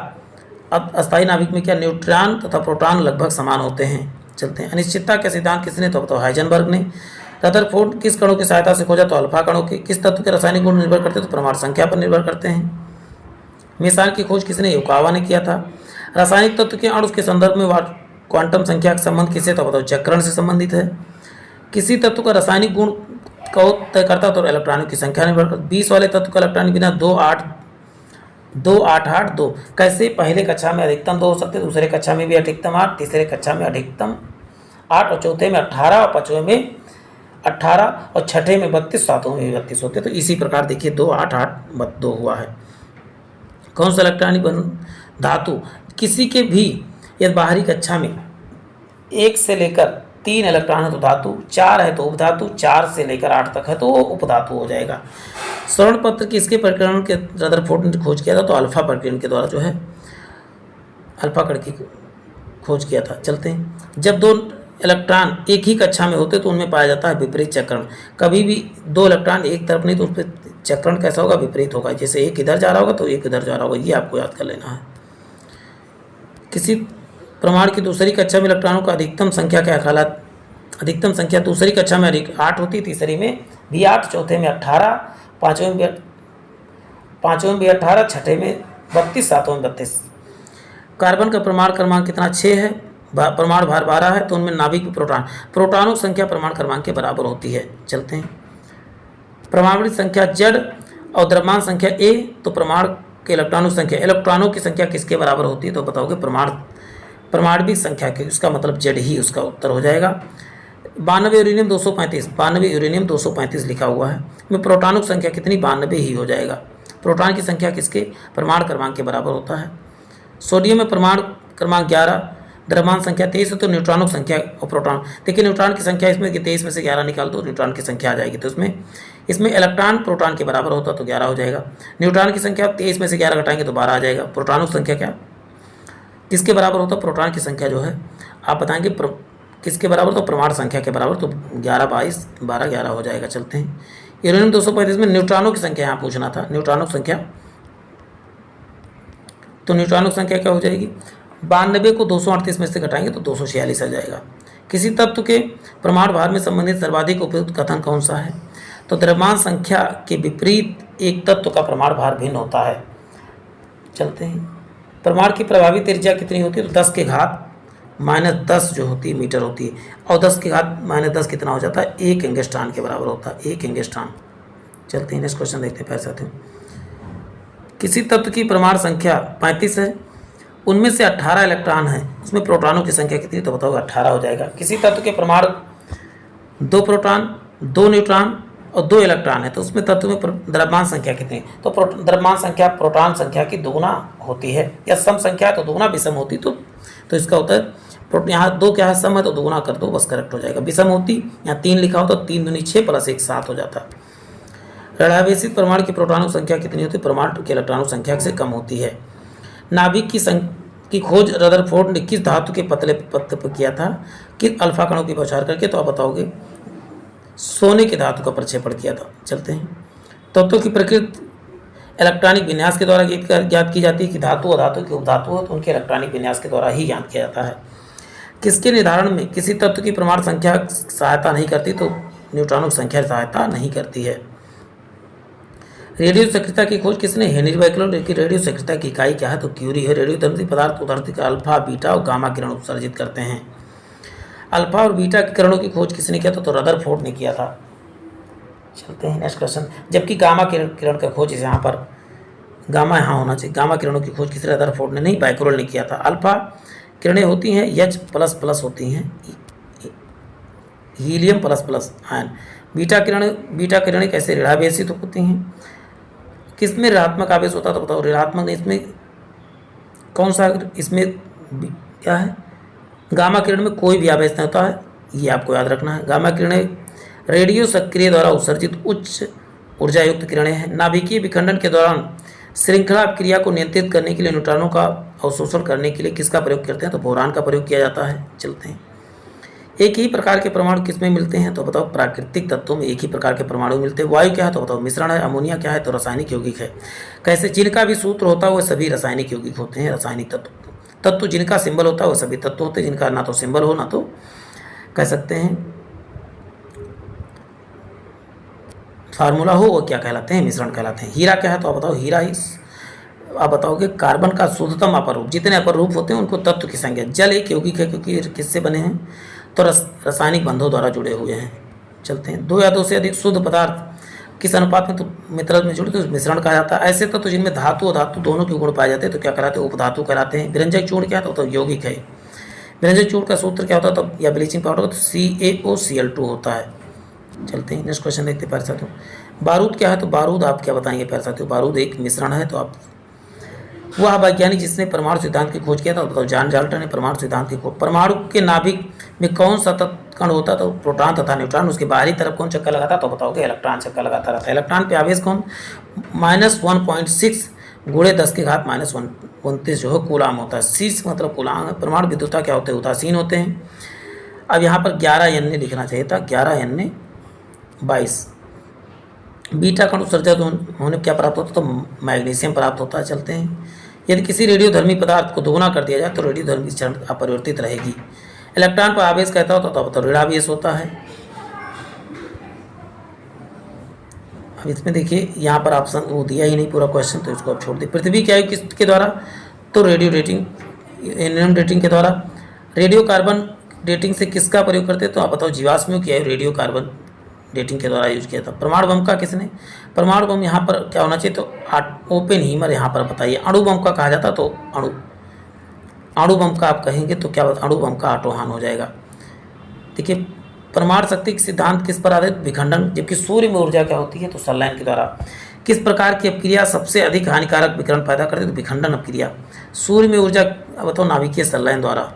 अस्थायी नाभिक में क्या न्यूट्रॉन तथा प्रोटॉन लगभग समान होते हैं। चलते हैं। अनिश्चितता का सिद्धांत किसने तो बताओ हाइजेनबर्ग ने। रदरफोर्ड किस कणों की सहायता से खोजा तो अल्फा कणों के। किस तत्व के रासायनिक गुण निर्भर करते तो परमाणु संख्या पर निर्भर करते हैं। मेसान की खोज किसने युकावा ने किया था। रासायनिक तत्व के अणु के संदर्भ में क्वांटम संख्या का संबंध किससे तो बताओ चक्रण से संबंधित है। किसी तत्व का रासायनिक गुण को तय करता तो इलेक्ट्रॉनों की संख्या निर्भर करती। 20 वाले तत्व का इलेक्ट्रॉन बिना 2 8 कैसे पहले कक्षा में अधिकतम 2 हो सकते, दूसरे कक्षा में भी अधिकतम 8, तीसरे कक्षा में अधिकतम 8 और चौथे में 18 और पांचवें में 18 और छठे में 32, सातवें में 32 होते। तो इसी प्रकार देखिए 2 8 8 2 हुआ है। कौन सा इलेक्ट्रॉनिक धातु किसी के भी यदि बाहरी कक्षा में 1 से लेकर 3 इलेक्ट्रॉन है तो धातु, 4 है तो उपधातु, 4 से लेकर 8 तक है तो वो उपधातु हो जाएगा। स्वर्ण पत्र किसके प्रकीर्णन के रदरफोर्ड ने खोज किया था तो अल्फा प्रकीर्णन के द्वारा जो है अल्फा कण की खोज किया था। चलते हैं। जब 2 इलेक्ट्रॉन एक ही कक्षा में होते तो उनमें पाया जाता है विपरीत चक्रण। कभी भी 2 इलेक्ट्रॉन एक तरफ नहीं तो उस पर चक्रण कैसा होगा विपरीत होगा। जैसे एक इधर जा रहा होगा तो एक इधर जा रहा होगा, ये आपको याद कर लेना है। किसी परमाणु की दूसरी कक्षा में इलेक्ट्रॉनों का अधिकतम संख्या क्या कहलाती। अधिकतम संख्या दूसरी कक्षा में 8 होती, तीसरी में भी 8, चौथे में 18, पांचवें में भी 18, छठे में 32, सातवें में 32। कार्बन का परमाणु क्रमांक कितना 6 है, परमाणु भार 12 है तो उनमें नाभिक प्रोटॉनों की संख्या परमाणु क्रमांक के बराबर होती है। चलते हैं। परमाणु संख्या Z और द्रव्यमान संख्या A तो परमाणु के इलेक्ट्रॉनों की संख्या किसके बराबर होती है तो बताओगे परमाणविक संख्या की। उसका मतलब Z ही उसका उत्तर हो जाएगा। 92 यूरेनियम 235 लिखा हुआ है। में प्रोटॉनों की संख्या कितनी 92 ही हो जाएगा। प्रोटॉन की संख्या किसके परमाणु क्रमांक के बराबर होता है। सोडियम में परमाणु क्रमांक 11, द्रव्यमान संख्या 23 है तो न्यूट्रॉनों की संख्या और प्रोटॉन देखिए न्यूट्रॉन की संख्या इसमें 23 में से 11 निकाल दो न्यूट्रॉन की संख्या आ जाएगी। तो इसमें इलेक्ट्रॉन प्रोटॉन के बराबर होता तो 11 हो जाएगा। न्यूट्रॉन की संख्या 23 में से 11 घटाएंगे तो 12 आ जाएगा। प्रोटॉनों की संख्या क्या किसके बराबर होता प्रोटॉन की संख्या जो है आप बताएंगे किसके बराबर तो परमाणु संख्या के बराबर। तो 11 22 12 11 हो जाएगा। चलते हैं। यूरेनियम 235 में न्यूट्रॉनों की संख्या यहाँ पूछना था। न्यूट्रॉनों की संख्या तो न्यूट्रॉनों की संख्या क्या हो जाएगी 92 को 238 में से घटाएंगे तो 246 आ जाएगा। किसी तत्व के परमाणु भार में संबंधित सर्वाधिक उपयुक्त कथन कौन सा है तो द्रव्यमान संख्या के विपरीत एक तत्व का परमाणु भार भिन्न होता है। चलते हैं। परमाणु की प्रभावी त्रिज्या कितनी होती है तो 10 के घात -10 जो होती है मीटर होती है और 10 के घात -10 कितना हो जाता है 1 एंगस्ट्रॉन के बराबर होता है 1 एंगस्ट्रॉन। चलते हैं। नेक्स्ट क्वेश्चन देखते हैं। पैसा थे किसी तत्व की परमाणु संख्या 35 है उनमें से 18 इलेक्ट्रॉन है उसमें प्रोटॉनों की संख्या कितनी तो बताओगे 18 हो जाएगा। किसी तत्व के परमाणु 2 प्रोटॉन 2 न्यूट्रॉन और 2 इलेक्ट्रॉन है तो उसमें तत्व में द्रव्यमान संख्या कितनी तो द्रव्यमान संख्या प्रोटॉन संख्या की दोगुना होती है या सम संख्या है तो दोगुना विषम होती तो इसका होता है यहाँ 2 क्या है सम है तो दोगुना कर दो बस करेक्ट हो जाएगा। विषम होती यहाँ 3 लिखा हो तो 3 दूनी 6 + 1 7 हो जाता है। ऋणावेशित परमाणु की प्रोटॉनों की संख्या कितनी होती है परमाणु की इलेक्ट्रॉनों संख्या से कम होती है। नाभिक की खोज रदरफोर्ड ने किस धातु के पतले पत्ते पर किया था किस अल्फा कणों की बौछार करके तो आप बताओगे सोने के धातु का प्रक्षेपण किया था। चलते हैं। तत्वों की प्रकृति इलेक्ट्रॉनिक विन्यास के द्वारा ज्ञात की जाती है कि धातु अधातु की उपधातु हो तो उनके इलेक्ट्रॉनिक विन्यास के द्वारा ही ज्ञात किया जाता है। किसके निर्धारण में किसी तत्व की परमाणु संख्या सहायता नहीं करती तो न्यूट्रॉनों की संख्या सहायता नहीं करती है। रेडियो सक्रियता की खोज किसने हेनरी बैकलॉग की रेडियो सक्रियता की इकाई क्या है तो क्यूरी है। रेडियोधर्मी पदार्थ उधरती का अल्फा बीटा और गामा किरण उत्सर्जित करते हैं। अल्फा और बीटा किरणों की खोज किसने किया था तो रदरफोर्ड ने किया था। चलते हैं। Next question. जबकि गामा किरण का खोज यहाँ पर गामा यहाँ होना चाहिए। गामा किरणों की खोज किसने रदरफोर्ड ने नहीं बैकरोल ने किया था। अल्फा किरणें होती हैं H++ होती हैं हीलियम ++ आयन। बीटा किरणें कैसे ऋणावेशित होती हैं। किसमें ऋणात्मक आवेश होता है तो बताओ ऋणात्मक इसमें कौन सा इसमें क्या है गामा किरण में कोई भी आवेश नहीं होता है ये आपको याद रखना है। गामा किरणें रेडियो सक्रिय द्वारा उत्सर्जित उच्च ऊर्जा युक्त किरणें हैं। नाभिकीय विखंडन के दौरान श्रृंखला क्रिया को नियंत्रित करने के लिए न्यूट्रॉनों का अवशोषण करने के लिए किसका प्रयोग करते हैं? तो बोरान का प्रयोग किया जाता है। चलते हैं, एक ही प्रकार के परमाणु किसमें मिलते हैं? तो बताओ प्राकृतिक तत्वों में एक ही प्रकार के परमाणु मिलते हैं। वायु क्या है? तो बताओ मिश्रण है। अमोनिया क्या है? तो रासायनिक यौगिक है। कैसे? जिनका भी सूत्र होता है वो सभी रासायनिक यौगिक होते हैं। रासायनिक तत्व जिनका सिंबल होता है वो सभी तत्व होते हैं, जिनका ना तो सिंबल हो ना तो कह सकते हैं फार्मूला हो, वो क्या कहलाते हैं? मिश्रण कहलाते हैं। हीरा क्या है? तो आप बताओ हीरा ही आप बताओगे कार्बन का शुद्धतम अपर रूप। जितने अपर रूप होते हैं उनको तत्व की संख्या। जल एक यौगिक है क्योंकि किससे बने हैं? तो रासायनिक बंधों द्वारा जुड़े हुए हैं। चलते हैं, दो या दो से अधिक शुद्ध पदार्थ किस अनुपात में तो मित्रता में जुड़े तो मिश्रण कहा जाता है। ऐसे तो जिनमें धातु और धातु दोनों के गुण पाए जाते हैं तो क्या कहलाते हैं? उपधातु कहलाते हैं। विरंजक चूर्ण क्या है? तो यौगिक है। विरंजक चूर्ण का सूत्र क्या होता है? तो या ब्लीचिंग पाउडर तो CaOCl2 होता है। चलते हैं, नेक्स्ट क्वेश्चन देखते हैं प्यारे साथियों। बारूद क्या है? तो बारूद आप क्या बताएंगे प्यारे साथियों? बारूद एक मिश्रण है। तो आप वह वैज्ञानिक जिसने परमाणु सिद्धांत की खोज किया था बताओ? जॉन डाल्टन ने परमाणु सिद्धांत की खोज। परमाणु के नाभिक में कौन सा कण होता है? तो प्रोटॉन तथा न्यूट्रॉन। उसके बाहरी तरफ कौन चक्कर लगाता है? तो बताओगे इलेक्ट्रॉन चक्कर लगाता रहता है। इलेक्ट्रॉन पे आवेश कौन? -1.6 गुणे 10 की घात -29 जो है कूलाम होता है। 6 मतलब कूलाम है। परमाणु विद्युतता क्या होते हैं? उदासीन होते हैं। अब यहाँ पर 11 N लिखना चाहिए था, 11 N 22। बीटा कण उत्सर्जित होने क्या प्राप्त होता है? तो मैग्नीशियम प्राप्त होता है। चलते हैं, यदि किसी रेडियोधर्मी पदार्थ को दोगुना कर दिया जाए तो रेडियोधर्मी चरण अपरिवर्तित रहेगी। इलेक्ट्रॉन पर आवेश कहता होता तो ऋणावेश होता है। अब इसमें देखिए यहाँ पर ऑप्शन वो दिया ही नहीं पूरा क्वेश्चन, तो इसको अब छोड़ दिए। पृथ्वी की आयु किसके द्वारा? तो रेडियो डेटिंग के द्वारा। रेडियो कार्बन डेटिंग से किसका प्रयोग करते हैं? तो आप बताओ जीवाश्मियों की आयु रेडियो कार्बन डेटिंग के द्वारा यूज किया था। परमाणु बम का किसने? परमाणु बम यहाँ पर क्या होना चाहिए? तो ओपेनहीमर यहाँ पर बताइए। अणु बम का कहा जाता तो अणु बम का आप कहेंगे तो क्या? अणु बम का ऑटोहान हो जाएगा। देखिए, परमाणु शक्ति के सिद्धांत किस पर आधारित? विखंडन। जबकि सूर्य में ऊर्जा क्या होती है? तो संलयन के द्वारा। किस प्रकार की अपक्रिया सबसे अधिक हानिकारक विकिरण पैदा करती है? तो विखंडन अपक्रिया। सूर्य में ऊर्जा बताओ? नाभिकीय संलयन द्वारा।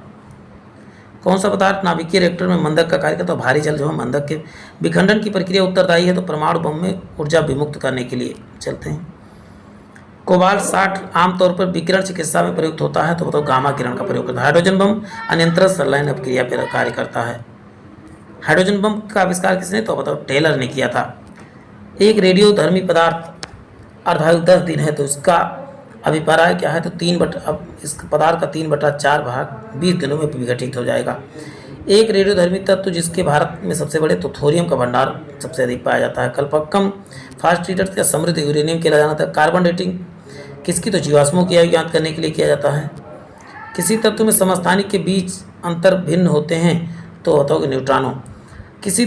कौन सा पदार्थ नाभिकीय रिएक्टर में मंदक का कार्य करता है? भारी जल जो है मंदक के विखंडन की प्रक्रिया उत्तरदायी है। तो परमाणु बम में ऊर्जा विमुक्त करने के लिए। चलते हैं, कोबाल्ट 60 आमतौर पर विकिरण चिकित्सा में प्रयुक्त होता है। तो बताओ गामा किरण का प्रयोग करता है। हाइड्रोजन बम अनियंत्रित संलयन अपक्रिया पर कार्य करता है। हाइड्रोजन बम का आविष्कार किसने? तो बताओ टेलर ने किया था। एक रेडियोधर्मी पदार्थ अर्धायु 10 दिन है तो इसका अभिप्राय क्या है? तो अब इस पदार्थ का 3/4 भाग 20 दिनों में विघटित हो जाएगा। एक रेडियोधर्मी तत्व जिसके भारत में सबसे बड़े तो थोरियम का भंडार सबसे अधिक पाया जाता है। कल्पक्कम फास्ट हीटर का समृद्ध यूरेनियम किया जाता है। कार्बन डेटिंग किसकी? तो जीवाश्मों की आयु ज्ञात करने के लिए किया जाता है। किसी तत्व में समस्थानिक के बीच अंतर भिन्न होते हैं तो बताओगे न्यूट्रॉनों। किसी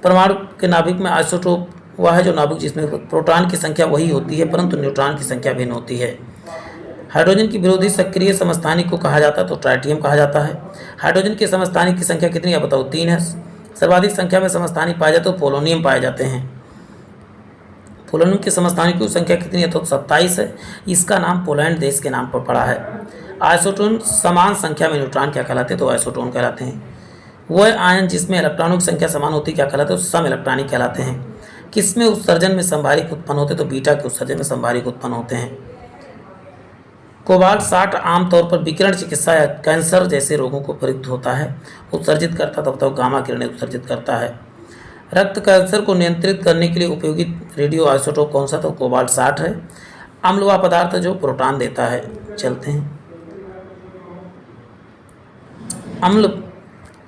परमाणु के नाभिक में आइसोटोप वह है जो नाभिक जिसमें प्रोटॉन की संख्या वही होती है परंतु न्यूट्रॉन की संख्या भिन्न होती है। हाइड्रोजन की विरोधी सक्रिय समस्थानिक को कहा जाता है तो ट्राइटियम कहा जाता है। हाइड्रोजन के समस्थानिक की संख्या कितनी है? बताओ 3 है। सर्वाधिक संख्या में समस्थानिक पाए जाते तो पोलोनियम पाए जाते हैं। पोलोनियम के समस्थानिक की संख्या कितनी है? तो 27 है। इसका नाम पोलैंड देश के नाम पर पड़ा है। आइसोटोन समान संख्या में न्यूट्रॉन क्या कहलाते हैं? तो आइसोटोन कहलाते हैं। वह आयन जिसमें इलेक्ट्रॉनों की संख्या समान होती है क्या कहलाते हैं? तो सम इलेक्ट्रॉनिक कहलाते हैं। किसमें उत्सर्जन में संभारिक उत्पन्न होते हैं? तो बीटा के उत्सर्जन में संभारिक उत्पन्न होते हैं। कोबाल्ट 60 आमतौर पर विकिरण चिकित्सा या कैंसर जैसे रोगों को प्रयुक्त होता है। उत्सर्जित करता तो बताओ गामा किरणें उत्सर्जित करता है। रक्त कैंसर को नियंत्रित करने के लिए उपयोगित रेडियो आइसोटोप कौन सा? तो कोबाल्ट 60 है। अम्ल वह पदार्थ जो प्रोटॉन देता है। चलते हैं, अम्ल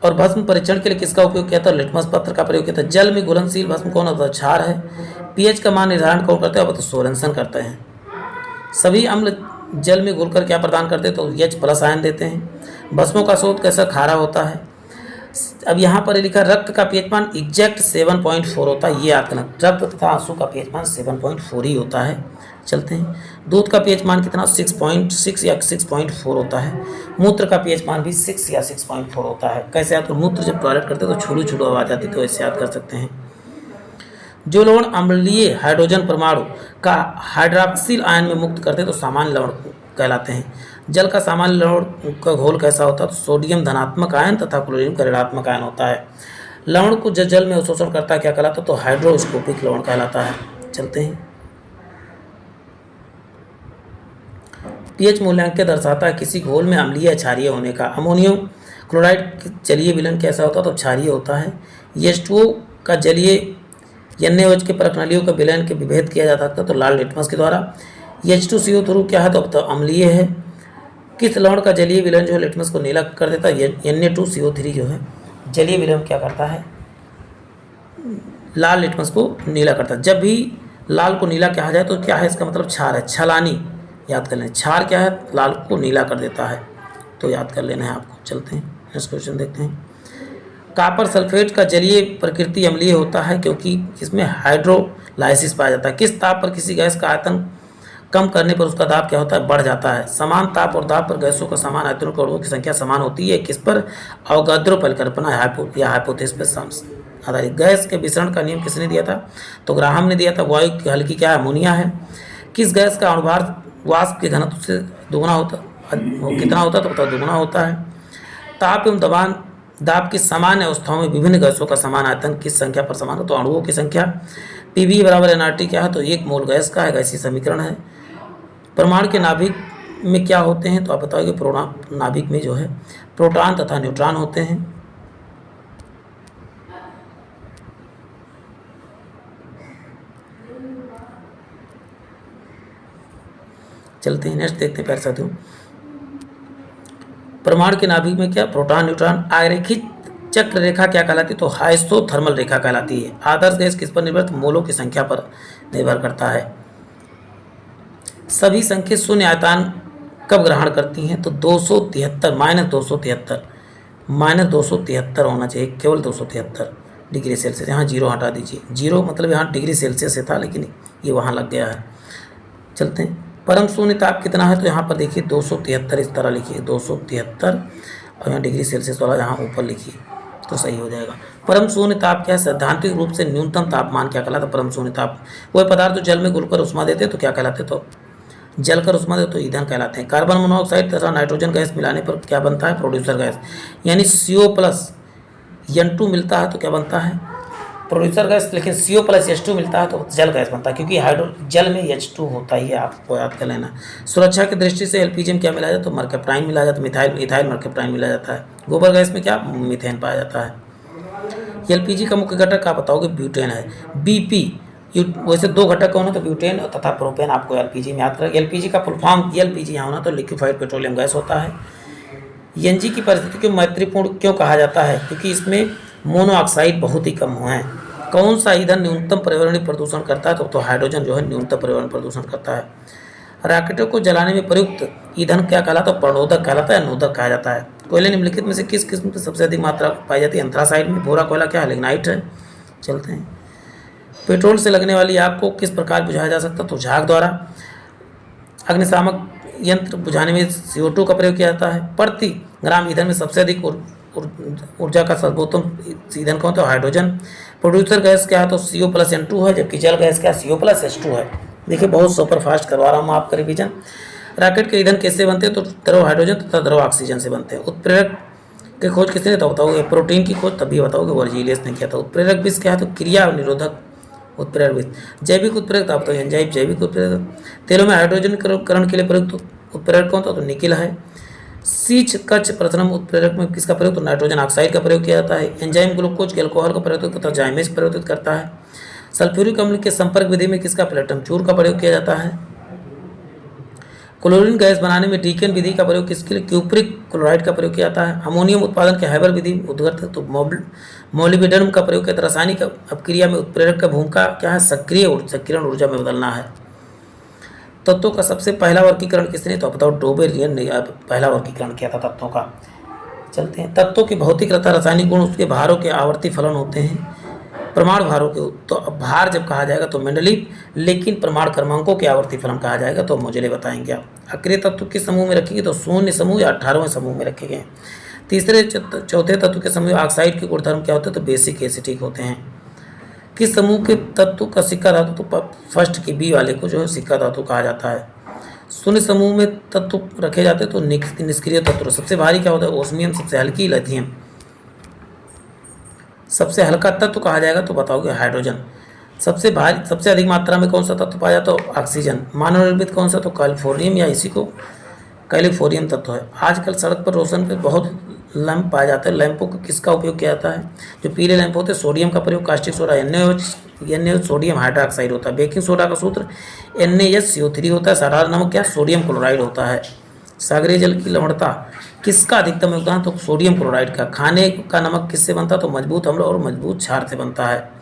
और भस्म परीक्षण के लिए किसका उपयोग किया था? लिटमस पत्र का प्रयोग किया था। जल में घुलनशील भस्म कौन होता है? क्षार है। पीएच का मान निर्धारण कौन करते हैं? तो सोरेनसन करते हैं। सभी अम्ल जल में घुलकर क्या प्रदान करते हैं? तो H+ आयन देते हैं। भस्मों का स्रोत कैसा? खारा होता है। अब यहाँ पर लिखा रक्त का पीएच मान एग्जैक्ट 7.4 होता है। ये याद करना, रक्त तथा आंसू का पीएच मान 7.4 ही होता है। चलते हैं, दूध का पीएच मान कितना? 6.6 या 6.4 होता है। मूत्र का पीएच मान भी 6 या 6.4 होता है। कैसे याद? तो मूत्र जब टॉयलेट करते तो छुलू छुलू आवाज आती तो ऐसे याद कर सकते हैं। जो लवण अम्लीय हाइड्रोजन परमाणु का हाइड्रॉक्सिल आयन में मुक्त करते तो सामान्य लवण कहलाते हैं। जल का सामान्य लवण का घोल कैसा होता है? तो सोडियम धनात्मक आयन तथा क्लोरीन का ऋणात्मक आयन होता है। लवण को जल में अवशोषण करता क्या कहलाता? तो हाइड्रोस्कोपिक लवण कहलाता है। चलते हैं। पीएच मूल्यांकन दर्शाता है किसी घोल में अम्लीय या क्षारीय होने का। अमोनियम क्लोराइड जलीय विलयन कैसा होता है, तो क्षारीय होता है। H2O का जलीय NaOH के प्रणालियों का विलयन के विभेद किया जा सकता है, तो लाल लिटमस के द्वारा। H2CO क्या है, तो अम्लीय है। किस लवण का जलीय विलयन जो है लिटमस को नीला कर देता है, Na2CO3 जो है जलीय विलयन क्या करता है, लाल लिटमस को नीला करता है। जब भी लाल को नीला कहा जाए तो क्या है, इसका मतलब क्षार है, छलानी याद कर लें। क्षार क्या है, लाल को नीला कर देता है, तो याद कर लेना है आपको। चलते हैं नेक्स्ट क्वेश्चन देखते हैं। कॉपर सल्फेट का जलीय प्रकृति अम्लीय होता है क्योंकि इसमें हाइड्रोलाइसिस पाया जाता है। किस ताप पर किसी गैस का आयतन कम करने पर उसका दाब क्या होता है, बढ़ जाता है। समान ताप और दाब पर गैसों का समान आयतनों के अणुओं की संख्या समान होती है। किस पर, अवगाद्रो परिकल्पना या हाइपोथेसिस पर आधारित। गैस के विसरण का नियम किसने दिया था, तो ग्राहम ने दिया था। वायु की हल्की क्या है, अमोनिया है। किस गैस का अणुभार वाष्प के घनत्व से दोगुना होता, कितना होता है, तो दुगुना होता है। ताप एवं दाब की सामान्य अवस्थाओं में विभिन्न गैसों का समान आयतन किस संख्या पर समान हो, तो अणुओं की संख्या। Pv बराबर nRT क्या है, तो 1 मोल गैस का है, गैसीय समीकरण है। परमाणु के नाभिक में क्या होते हैं, तो आप बताओगे नाभिक में जो है प्रोटॉन तथा न्यूट्रॉन होते हैं। चलते हैं नेक्स्ट देखते हैं प्यारे साथियों। परमाणु के नाभिक में क्या, प्रोटॉन न्यूट्रॉन। आरेखित चक्र रेखा क्या कहलाती है, तो आइसोथर्मल रेखा कहलाती है। आदर्श गैस किस पर निर्भर, मोलों की संख्या पर निर्भर करता है। सभी संख्या शून्य आयतान कब ग्रहण करती हैं, तो 273 माइनस 273 होना चाहिए, केवल 273 डिग्री सेल्सियस। यहाँ जीरो हटा दीजिए, जीरो मतलब यहाँ डिग्री सेल्सियस से था लेकिन ये वहाँ लग गया है। चलते हैं। परम शून्य ताप कितना है, तो यहाँ पर देखिए 273 इस तरह लिखिए, 273 और यहाँ डिग्री सेल्सियस वाला यहाँ ऊपर लिखिए तो सही हो जाएगा। परम शून्य ताप क्या है, सैद्धांतिक रूप से न्यूनतम तापमान क्या कहलाता है, परम शून्य ताप। वह पदार्थ तो जल में घुलकर उष्मा देते हैं तो क्या कहलाते, तो जलकर उष्मा देते तो ईंधन कहलाते हैं। कार्बन मोनोऑक्साइड तथा नाइट्रोजन गैस मिलाने पर क्या बनता है, प्रोड्यूसर गैस, यानी CO+N2 मिलता है तो क्या बनता है, प्रोड्यूसर गैस। लेकिन CO+H2 मिलता है तो जल गैस बनता है, क्योंकि जल में H2 होता ही है, आपको याद कर लेना। सुरक्षा की दृष्टि से LPG में क्या मिलाया जाता है, तो मर्केप्टाइन मिलाया जाता है, इथाइल मर्केप्टाइन मिलाया जाता है। गोबर गैस में क्या, मीथेन पाया जाता है। LPG का मुख्य घटक आप बताओगे, ब्यूटेन है। BP वैसे 2 घटक कौन है, तो ब्यूटेन तथा प्रोपेन आपको LPG में याद करें। LPG का फुल फॉर्म LPG यहाँ होना तो लिक्विफाइड पेट्रोलियम गैस होता है। NG की परिस्थिति को मैत्रीपूर्ण क्यों कहा जाता है, क्योंकि इसमें मोनोऑक्साइड बहुत ही कम है। कौन सा ईंधन न्यूनतम पर्यावरणीय प्रदूषण करता है, तो हाइड्रोजन जो है न्यूनतम पर्यावरण प्रदूषण करता है। रॉकेटों को जलाने में प्रयुक्त ईंधन क्या कहलाता है, प्रणोदक कहलाता है, नोदक कहा जाता है। कोयले निम्नलिखित में से किस किस्म की सबसे अधिक मात्रा पाई जाती है, एंथ्रासाइड में। भोरा कोयला क्या है, लिग्नाइट है। चलते हैं। पेट्रोल से लगने वाली आग को किस प्रकार बुझाया जा सकता है, तो झाग द्वारा। अग्निशामक यंत्र बुझाने में CO2 का प्रयोग किया जाता है। प्रति ग्राम ईंधन में सबसे अधिक ऊर्जा का सर्वोत्तम ईंधन कौन, तो हाइड्रोजन। प्रोड्यूसर गैस क्या है, तो CO+N2 है, जबकि जल गैस क्या, CO+H2 है। देखिए बहुत सुपर फास्ट करवा रहा हूँ आपका रिवीजन। रॉकेट के ईंधन कैसे बनते हैं, तो द्रव हाइड्रोजन तथा द्रव ऑक्सीजन से बनते हैं। उत्प्रेरक की खोज किसने, तो बताओगे प्रोटीन की खोज तभी बताओगे, वर्जिलियस ने किया था। उत्प्रेरक विष क्या है, तो क्रिया निरोधक उत्प्रेरक विष। जैविक उत्प्रेरक आप तो एंजाइम जैविक उत्प्रेरक। तेलों में हाइड्रोजनीकरण के लिए प्रयुक्त उत्प्रेरक कौन था, तो निकिल है। सीच कच्छ प्रथम उत्प्रेरक में किसका प्रयोग, तो नाइट्रोजन ऑक्साइड का प्रयोग किया जाता है। एंजाइम ग्लूकोज अल्कोहल का प्रयोग तथा जाइमेज प्रयोग करता है। सल्फ्यूरिक अम्ल के संपर्क विधि में किसका, प्लेटम चूर का प्रयोग किया जाता है। क्लोरीन गैस बनाने में डीकेन विधि का प्रयोग किसके लिए, क्यूप्रिक क्लोराइड का प्रयोग किया जाता है। अमोनियम उत्पादन के हैबर विधि उद्गत है, तो मोलिब्डेनम का प्रयोग किया। रासायनिक अपक्रिया में उत्प्रेरक का भूमिका क्या है, सक्रियण ऊर्जा में बदलना है। तत्वों का सबसे पहला वर्गीकरण किसने, तो बताओ डोबेरियन ने पहला वर्गीकरण किया था तत्वों का। चलते हैं। तत्वों की भौतिक तथा रासायनिक गुण उसके भारों के आवर्ती फलन होते हैं। परमाणु भारों के, तो भार जब कहा जाएगा तो मेंडलीव, लेकिन परमाणु क्रमांकों के आवर्ती फलन कहा जाएगा तो मुझे बताएंगे आप। अक्रिय तत्व किस समूह में रखेंगे, तो शून्य समूह या 18वें समूह में रखे गए। तीसरे चौथे तत्व के समूह ऑक्साइड के गुणधर्म क्या होते हैं, तो बेसिक एसिटिक होते हैं। किस समूह के तत्व का सिक्का धातु, तो फर्स्ट के बी वाले को जो है सिक्का धातु कहा जाता है। शून्य समूह में तत्व रखे जाते हैं तो निष्क्रिय तत्व। सबसे भारी क्या होता है, ओस्मियम। सबसे हल्की लिथियम। सबसे हल्का तत्व कहा जाएगा तो बताओगे हाइड्रोजन। सबसे भारी सबसे अधिक मात्रा में कौन सा तत्व पाया जाता है? ऑक्सीजन। मानव निर्मित कौन सा? तो कैलिफोर्नियम या इसी को कैलिफोर्नियम तत्व है। आजकल सड़क पर रोशन पे बहुत लैंप पाए जाते हैं। लैंपों को किसका उपयोग किया जाता है? जो पीले लैंप होते हैं सोडियम का प्रयोग, caustic soda NaOH sodium hydroxide होता है। बेकिंग सोडा का सूत्र NaSCO3 होता है। साधारण नमक क्या? सोडियम क्लोराइड होता है। सागरीय जल की लवणता किसका अधिकतम योगदान? तो सोडियम क्लोराइड का। खाने का नमक किससे बनता है? तो मजबूत अम्ल और मजबूत क्षार से बनता है।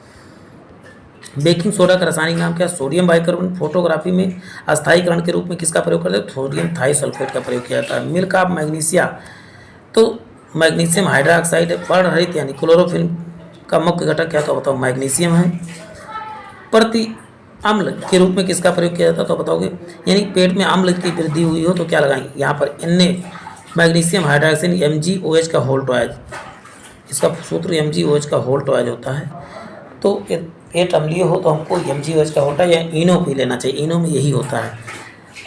बेकिंग सोडा का रासायनिक नाम क्या है? Sodium bicarbonate. फोटोग्राफी में अस्थायीकरण के रूप में किसका प्रयोग करते हैं? सोडियम थाइसल्फेट का प्रयोग किया जाता है। मिल्क ऑफ मैग्नीशिया तो मैग्नीशियम हाइड्रोक्साइड है। वर्णरहित यानी क्लोरोफिल्म का मुख्य घटक क्या? तो बताओ मैग्नीशियम है। प्रति अम्ल के रूप में किसका प्रयोग किया जाता है? तो बताओगे यानी पेट में अम्ल की वृद्धि हुई हो तो क्या लगाएंगे? यहाँ पर मैग्नीशियम हाइड्रोक्साइड MgOH का होल टॉयज, इसका सूत्र MgOH का होल टॉयज होता है। तो पेट अम्लीय हो तो हमको MgOH का होता है या इनो पी लेना चाहिए। इनो में यही होता है।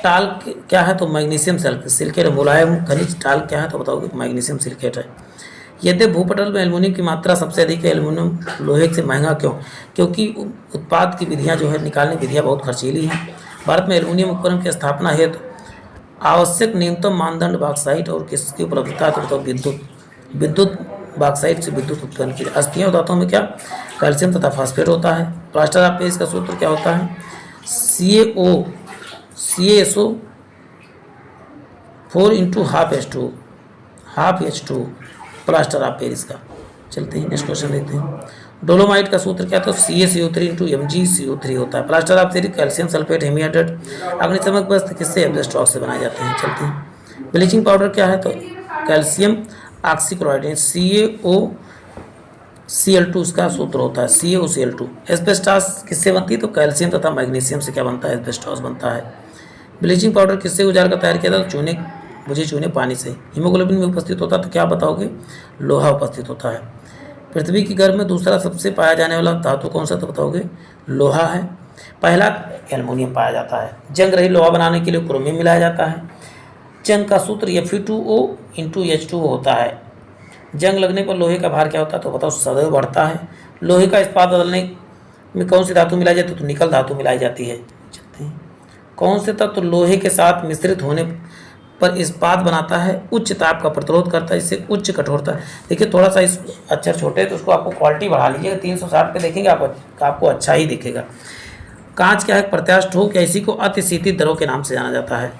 टाल क्या है? तो मैग्नीशियम सिलिकेट। मुलायम खनिज टाल क्या है? तो बताओगे मैग्नीशियम सिलिकेट है। यदि भूपटल में एल्युमिनियम की मात्रा सबसे अधिक है, एल्युमिनियम लोहे से महंगा क्यों? क्योंकि उत्पाद की विधियां जो है निकालने की विधियां बहुत खर्चीली हैं। भारत में एल्युमिनियम उपकरण की स्थापना हेतु आवश्यक न्यूनतम मानदंड बॉक्साइट और किसकी उपलब्धता है? तो बताओ विद्युत बॉक्साइट से विद्युत उत्पन्न की। अस्थियां धातुओं में क्या? कैल्शियम तथा फास्फेट होता है। प्लास्टर ऑफ पेरिस का सूत्र क्या होता है? CaSO 4 into half H2 plaster of Paris का। चलते हैं नेक्स्ट क्वेश्चन देखते हैं। डोलोमाइट का सूत्र क्या था? CaCO3 इंटू MgCO3 होता है। Plaster of Paris calcium sulphate hemihydrate. अग्निशमक वस्त्र किससे? एस्बेस्टॉस से बनाए जाते हैं। चलते हैं। ब्लीचिंग पाउडर क्या है? तो कैल्शियम ऑक्सीक्लोराइड CaOCl2 इसका सूत्र होता है CaOCl2। एस्बेस्टॉस किससे बनती है? तो कैल्शियम तथा मैग्नीशियम से क्या बनता है? एस्बेस्टॉस बनता है। ब्लीचिंग पाउडर किससे उजार कर तैयार किया था? तो चूने पानी से। हीमोग्लोबिन में उपस्थित होता तो क्या बताओगे? लोहा उपस्थित होता है। पृथ्वी की गर्भ में दूसरा सबसे पाया जाने वाला धातु कौन सा? तो बताओगे लोहा है। पहला एल्युमिनियम पाया जाता है। जंग रहित लोहा बनाने के लिए क्रोमियम मिलाया जाता है। जंग का सूत्र Fe2O इंटू H2O होता है। जंग लगने पर लोहे का भार क्या होता है? तो बताओ सदैव बढ़ता है। लोहे का इस्पात बदलने में कौन सी धातु मिलाई जाती है? तो निकल धातु मिलाई जाती है। चलते हैं। कौन से तत्व लोहे के साथ मिश्रित होने पर इस्पात बनाता है? उच्च ताप का प्रतिरोध करता है, इससे उच्च कठोरता। देखिए थोड़ा सा इस अक्षर छोटे है तो उसको आपको क्वालिटी बढ़ा लीजिएगा। 360 पे देखेंगे आपको अच्छा ही दिखेगा। कांच क्या है? प्रत्यास्थ ठोक या इसी को अतिशीतित द्रव के नाम से जाना जाता है।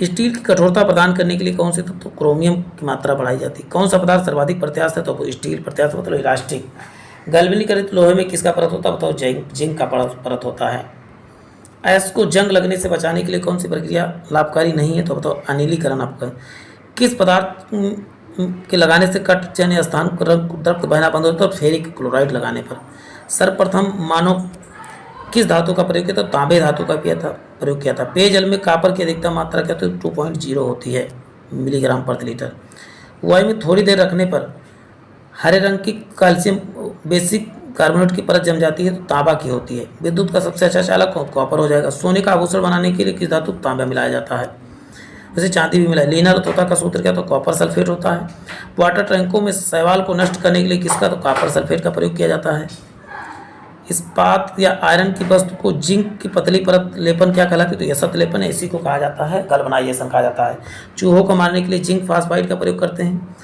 स्टील की कठोरता प्रदान करने के लिए कौन से तत्व? क्रोमियम की मात्रा बढ़ाई जाती है। कौन सा पदार्थ सर्वाधिक प्रत्यास्थ है? तो स्टील प्रत्यास्थ मतलब इलास्टिक। गैल्वेनिक लोहे में किसका परत होता है? बताओ जिंक का परत होता है। ऐस को जंग लगने से बचाने के लिए कौन सी प्रक्रिया लाभकारी नहीं है? तो बताओ अनिलीकरण। आपका किस पदार्थ के लगाने से कट चयन स्थान रक्त बहना बंद होता है? तो फेरिक क्लोराइड लगाने पर। सर्वप्रथम मानव किस धातु का प्रयोग किया था? तांबे धातु का प्रयोग किया था। पेयजल में कापर की अधिकतम मात्रा क्या? तो 2.0 होती है मिलीग्राम प्रति लीटर। वायु में थोड़ी देर रखने पर हरे रंग की कैल्शियम बेसिक कार्बोनेट की परत जम जाती है तो तांबा की होती है। विद्युत का सबसे अच्छा चालक कॉपर हो जाएगा। सोने का आभूषण बनाने के लिए किस धातु? तांबा मिलाया जाता है। वैसे चांदी भी मिला। लीना रतोता का सूत्र क्या? तो कॉपर सल्फेट होता है। वाटर टैंकों में शैवाल को नष्ट करने के लिए किसका? तो कॉपर सल्फेट का प्रयोग किया जाता है। इस्पात या आयरन की वस्तु को जिंक की पतली परत लेपन क्या कहलाती है? तो यसत लेपन है, इसी को कहा जाता है गैल्वेनाइजेशन कहा जाता है। चूहों को मारने के लिए जिंक फास्फाइड का प्रयोग करते हैं।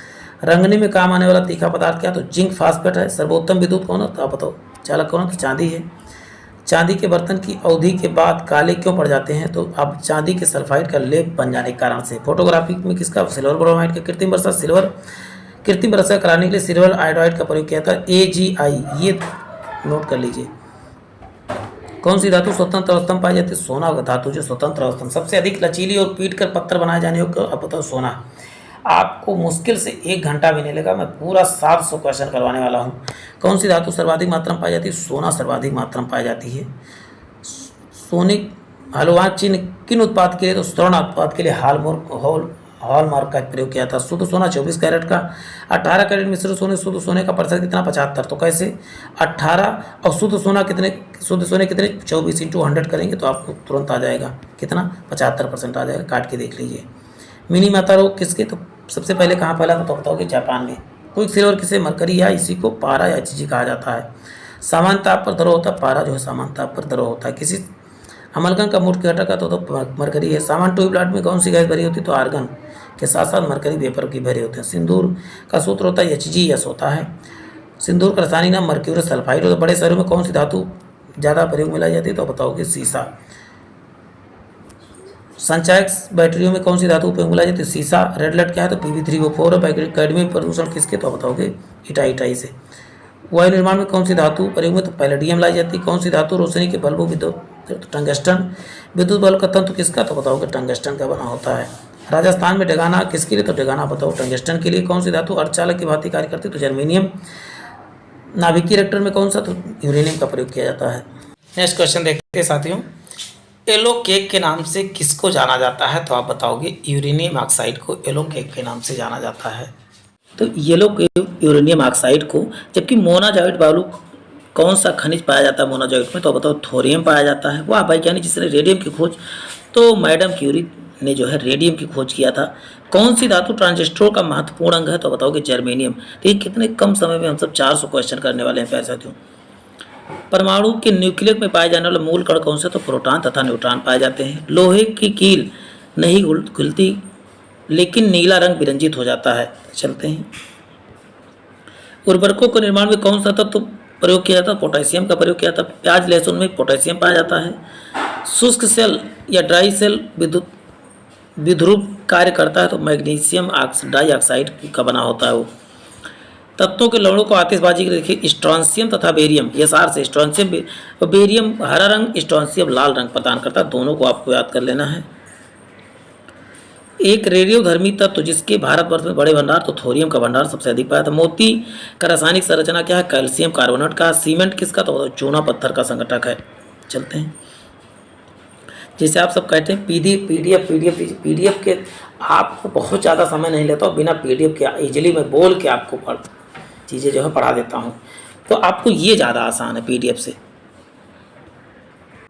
रंगने में काम आने वाला तीखा पदार्थ क्या? तो जिंक फास्फेट है। सर्वोत्तम विद्युत कौन है? तो आप बताओ चालक कौन है? तो चांदी है। चांदी के बर्तन की अवधि के बाद काले क्यों पड़ जाते हैं? तो अब चांदी के सल्फाइड का लेप बन जाने के कारण से। फोटोग्राफी में किसका? सिल्वर ब्रोमाइड का कृत्रिम वर्षा कराने के लिए सिल्वर आयोडाइड का प्रयोग किया था AgI। ये नोट कर लीजिए। कौन सी धातु स्वतंत्र अवस्था में पाई जाती है? सोना धातु जो स्वतंत्र अवस्था में सबसे अधिक लचीली और पीट कर पत्थर बनाए जाने योग्य। अब बताओ सोना। आपको मुश्किल से 1 घंटा भी नहीं लगेगा। मैं पूरा 700 क्वेश्चन करवाने वाला हूँ। कौन सी धातु सर्वाधिक मात्रा में पाई जाती है? सोना सर्वाधिक मात्रा में पाई जाती है। सोनिक हलवा चिन्ह किन उत्पाद के लिए? तो स्वर्ण उत्पाद के लिए हॉलमार्क का प्रयोग किया था। शुद्ध सोना 24 कैरेट का। 18 कैरेट मिश्रित सोने शुद्ध सोने का प्रतिशत कितना? 75। तो कैसे 18 और शुद्ध सोने कितने? 24 इंटू 100 करेंगे तो आपको तुरंत आ जाएगा कितना? 75% आ जाएगा। काट के देख लीजिए। मिनी माता रोग किसके? तो सबसे पहले कहाँ फैला था? तो बताओगे जापान में। क्विक सिल्वर किसे? मरकरी या इसी को पारा या HG कहा जाता है। सामान्य ताप पर द्रव होता है, पारा जो है सामान्य ताप पर द्रव होता है। किसी अमलगन का मुख्य घटक है तो मरकरी है। सामान्य ट्यूबलाइट में कौन सी गैस भरी होती है? तो आर्गन के साथ साथ मरकरी वेपर की भरे होते हैं। सिंदूर का सूत्र होता है HgS होता है। सिंदूर का रासायनिक नाम मर्क्यूरस सल्फाइड होता है। बड़े शहरों में कौन सी धातु ज़्यादा प्रयोग में लाई जाती है? तो बताओगे सीसा। संचायक बैटरियों में कौन सी धातु उपयोग में लाई जाती है? सीसा। रेड लाइट क्या है? तो Pb3O4 है। कैडमियम प्रदूषण किसके? तो बताओगे इटाई से। वायु निर्माण में कौन सी धातु प्रयोग में? तो पैलेडियम लाई जाती है। कौन सी धातु रोशनी के बल्बों विद्युत? तो टंगस्टन। विद्युत बल्ब का तंतु किसका? तो बताओगे टंगस्टन का बना होता है। राजस्थान में डेगाना किसके लिए? तो डेगाना बताओ टंगस्टन के लिए। कौन सी धातु अर्धचालक की भांति कार्य करती है? तो जर्मेनियम। नाभिकीय रिएक्टर में कौन सा? तो यूरेनियम का प्रयोग किया जाता है। नेक्स्ट क्वेश्चन देखते हैं साथियों। येलो केक के नाम से किसको जाना जाता है? तो आप बताओगे यूरेनियम ऑक्साइड को येलो केक के नाम से जाना जाता है। तो येलो केक यूरेनियम ऑक्साइड को। जबकि मोनाजाइट बालू कौन सा खनिज पाया जाता है मोनाजाइट में? तो बताओ थोरियम पाया जाता है। वह वैज्ञानिक जिसने रेडियम की खोज, तो मैडम क्यूरी ने जो है रेडियम की खोज किया था। कौन सी धातु ट्रांजिस्टर का महत्वपूर्ण अंग है? तो बताओगे जर्मेनियम। तो ये कितने कम समय में हम सब 400 क्वेश्चन करने वाले हैं प्यारे साथियों। परमाणु के न्यूक्लियस में पाए जाने वाले मूल कण कौन से? तो प्रोटॉन तथा न्यूट्रॉन पाए जाते हैं। लोहे की कील नहीं खुलती लेकिन नीला रंग विरंजित हो जाता है। चलते हैं। उर्वरकों के निर्माण में कौन सा तत्व प्रयोग किया जाता है? पोटेशियम का प्रयोग किया जाता है। प्याज लहसुन में पोटेशियम पाया जाता है। शुष्क सेल या ड्राई सेल विद्युत कार्य करता है तो मैग्नीशियम डाइऑक्साइड का बना होता है वो। तत्वों के लवणों को आतिशबाजी के देखिए स्ट्रॉन्शियम तथा बेरियम। ये सार से स्ट्रॉन्शियम बेरियम हरा रंग, स्ट्रॉन्शियम लाल रंग प्रदान करता है। दोनों को आपको याद कर लेना है। एक रेडियोधर्मी तत्व जिसके भारतवर्ष में बड़े भंडार, तो थोरियम का भंडार सबसे अधिक पाया था। मोती का रासायनिक संरचना क्या है? कैल्शियम कार्बोनेट का। सीमेंट किसका? तो चूना पत्थर का संघटक है। चलते हैं। जैसे आप सब कहते हैं पीडीएफ के आपको बहुत ज़्यादा समय नहीं लेता और बिना पीडीएफ के इजीली मैं बोल के आपको चीज़ें जो है पढ़ा देता हूँ, तो आपको ये ज़्यादा आसान है पीडीएफ से।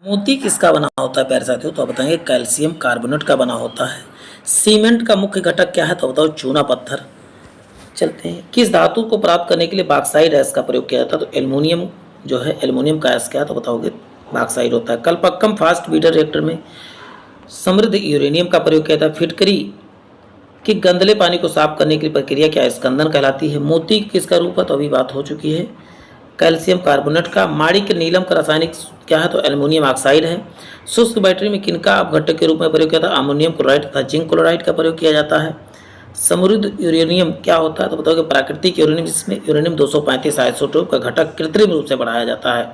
मोती किसका बना होता है प्यारे साथियों? तो आप बताएंगे कैल्शियम कार्बोनेट का बना होता है। सीमेंट का मुख्य घटक क्या है? तो बताओ चूना पत्थर। चलते हैं। किस धातु को प्राप्त करने के लिए बॉक्साइड ऐश का प्रयोग किया जाता है? तो एल्युमिनियम जो है, एल्युमिनियम का ऐश क्या है? तो बताओगे बॉक्साइड होता है। कलपक्कम फास्ट बीटर रिएक्टर में समृद्ध यूरेनियम का प्रयोग किया जाता है। फिटकरी कि गंदले पानी को साफ करने की प्रक्रिया क्या है? स्कंदन कहलाती है। मोती किसका रूप है? तो अभी बात हो चुकी है कैल्शियम कार्बोनेट का। माणिक्य नीलम का रासायनिक क्या है? तो एल्युमिनियम ऑक्साइड है। शुष्क बैटरी में किनका अपघटक के रूप में प्रयोग किया था? अमोनियम क्लोराइड तथा जिंक क्लोराइड का प्रयोग किया जाता है। समृद्ध यूरेनियम क्या होता है? तो बताओगे प्राकृतिक यूरेनियम जिसमें यूरेनियम 235 आइसोटोप का घटक कृत्रिम रूप से बढ़ाया जाता है।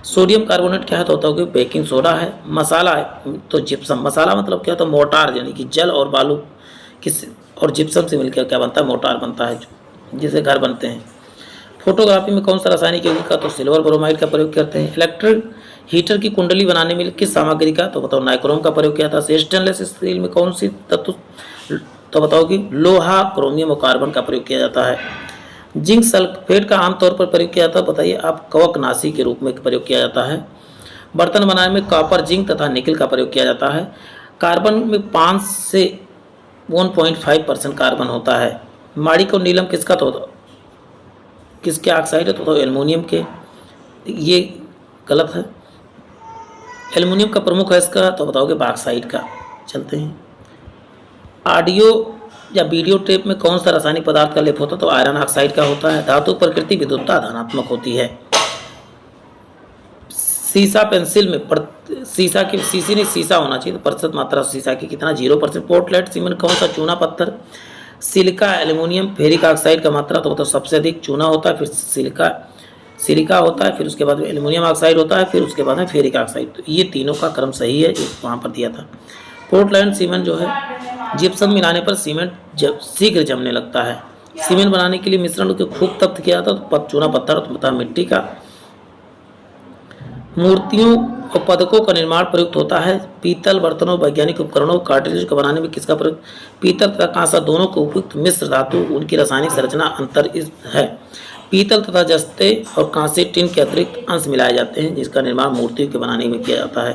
सोडियम कार्बोनेट क्या है? तो बताओगे बेकिंग सोडा है। मसाला है तो जिप्सम। मसाला मतलब क्या? तो मोटार, यानी कि जल और बालू किस और जिप्सम से मिलकर क्या बनता है? मोटार बनता है, जिससे घर बनते हैं। फोटोग्राफी में कौन सा रासायनिक यौगिक का? तो सिल्वर ब्रोमाइड का प्रयोग करते हैं। इलेक्ट्रिक हीटर की कुंडली बनाने में किस सामग्री का? तो बताओ नाइक्रोम का प्रयोग किया था। स्टेनलेस स्टील में कौन सी तत्व? तो बताओगे लोहा, क्रोमियम और कार्बन का प्रयोग किया जाता है। जिंक सल्फेट का आमतौर पर प्रयोग किया जाता है, बताइए आप? कवकनाशी के रूप में प्रयोग किया जाता है। बर्तन बनाने में कॉपर, जिंक तथा निकल का प्रयोग किया जाता है। कार्बन में 5 से 1.5% कार्बन होता है। माणिक और नीलम किसका? तो किसके ऑक्साइड है? तो एल्युमिनियम के। ये गलत है। एल्युमिनियम का प्रमुख है इसका, तो बताओगे बॉक्साइड का। चलते हैं। ऑडियो या वीडियो टेप में कौन सा रासायनिक पदार्थ का लेप होता है? तो आयरन ऑक्साइड का होता है। धातु प्रकृति विद्युतता धनात्मक होती है। सीसा पेंसिल में शीशा होना चाहिए, तो प्रतिशत मात्रा सीसा की कितना? 0%। पोर्टलैंड सीमेंट कौन सा? चूना पत्थर। सिलिका, एल्युमिनियम, फेरिक ऑक्साइड का मात्रा? तो सबसे अधिक चूना होता है, फिर सिलिका होता है, फिर उसके बाद में एल्युमिनियम ऑक्साइड होता है, फिर उसके बाद में फेरिक ऑक्साइड। तो ये तीनों का क्रम सही है, वहाँ पर दिया था। पोर्टलैंड सीमेंट जो है जिप्सम मिलाने पर सीमेंट शीघ्र जमने लगता है। सीमेंट बनाने के लिए मिश्रण को खूब तप्त किया जाता है, तो चूना पत्थर तथा मिट्टी का। मूर्तियों और पदकों का निर्माण प्रयुक्त होता है। पीतल बर्तनों, वैज्ञानिक उपकरणों, कार्टिलेज को बनाने में किसका प्रयोग? पीतल तथा कांसा दोनों को उपयुक्त मिश्र धातु, उनकी रासायनिक संरचना अंतर है। पीतल तथा जस्ते और कांसे टिन के अतिरिक्त अंश मिलाए जाते हैं, जिसका निर्माण मूर्तियों के बनाने में किया जाता है।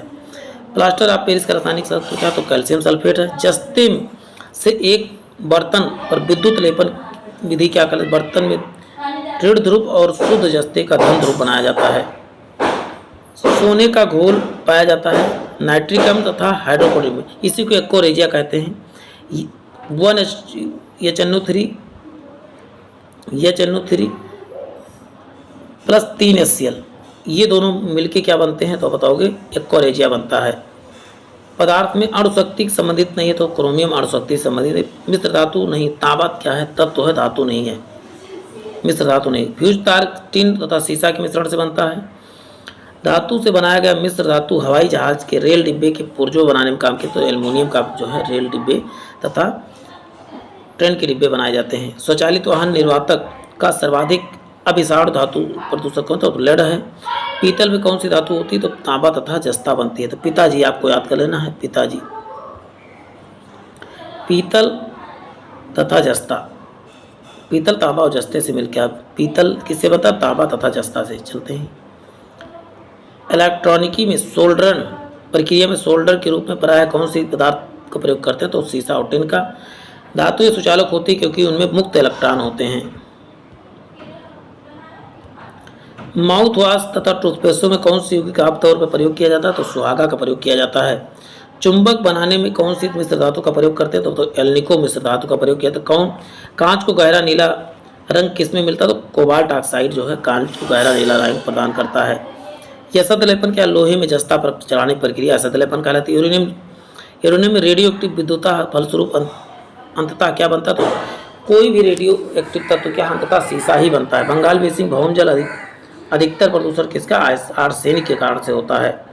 प्लास्टर ऑफ पेरिस का रासायनिक संरचना क्या? तो कैल्शियम सल्फेट है। जस्ते से एक बर्तन पर विद्युत लेपन विधि क्या कहलाती है? बर्तन में ऋण ध्रुव और शुद्ध जस्ते का धन ध्रुव बनाया जाता है। सोने का घोल पाया जाता है नाइट्रिक अम्ल तथा हाइड्रोक्लोरिक में, इसी को एक्कोरेजिया कहते हैं। 1HNO3 प्लस 3HCl, ये दोनों मिलके क्या बनते हैं तो बताओगे एक्कोरेजिया बनता है। पदार्थ में अणुशक्ति संबंधित नहीं है तो क्रोमियम अणुशक्ति संबंधित है। मिश्र धातु नहीं, तांबा क्या है तत्व है, धातु नहीं है, मिश्र धातु नहीं। फ्यूज तार टिन तथा सीसा के मिश्रण से बनता है। धातु से बनाया गया मिश्र धातु हवाई जहाज के रेल डिब्बे के पुर्जों बनाने में काम किया, तो एल्युमिनियम का जो है रेल डिब्बे तथा ट्रेन के डिब्बे बनाए जाते हैं। स्वचालित वाहन निर्वातक का सर्वाधिक अभिसार धातु प्रदूषक कौन, तो लेड है। पीतल में कौन सी धातु होती है तो तांबा तथा जस्ता बनती है। तो पिताजी आपको याद कर लेना है, पिताजी, पीतल तथा जस्ता, पीतल तांबा और जस्ते से मिलकर आप पीतल किससे बनता है, तांबा तथा जस्ता से। चलते हैं इलेक्ट्रॉनिकी में सोल्डरन प्रक्रिया में सोल्डर के रूप में प्रायः कौन सी पदार्थ का प्रयोग करते हैं तो सीसा और टिन का। धातुएं सुचालक होती है क्योंकि उनमें मुक्त इलेक्ट्रॉन होते हैं। माउथ वॉश तथा टूथपेस्टों में कौन सी यौगिक आम तौर पर प्रयोग किया जाता है तो सुहागा का प्रयोग किया जाता है। चुंबक बनाने में कौन सी मिश्र धातु का प्रयोग करते हैं तो एल्निको मिश्र धातु का प्रयोग किया जाता है। कौन कांच को गहरा नीला रंग किस में मिलता है तो कोबाल्ट ऑक्साइड जो है कांच को गहरा नीला रंग प्रदान करता है। यह असद लेपन क्या, लोहे में जस्ता पर चढ़ाने की प्रक्रिया असद लेपन कहलाती है। यूरेनियम में रेडियो एक्टिव विद्युता फलस्वरूप अंततः क्या बनता है तो कोई भी रेडियो एक्टिव तत्व क्या अंततः सीसा ही बनता है। बंगाल बेसिन भौम जल अधिकतर प्रदूषण किसका, आर्सेनिक के कारण से होता है।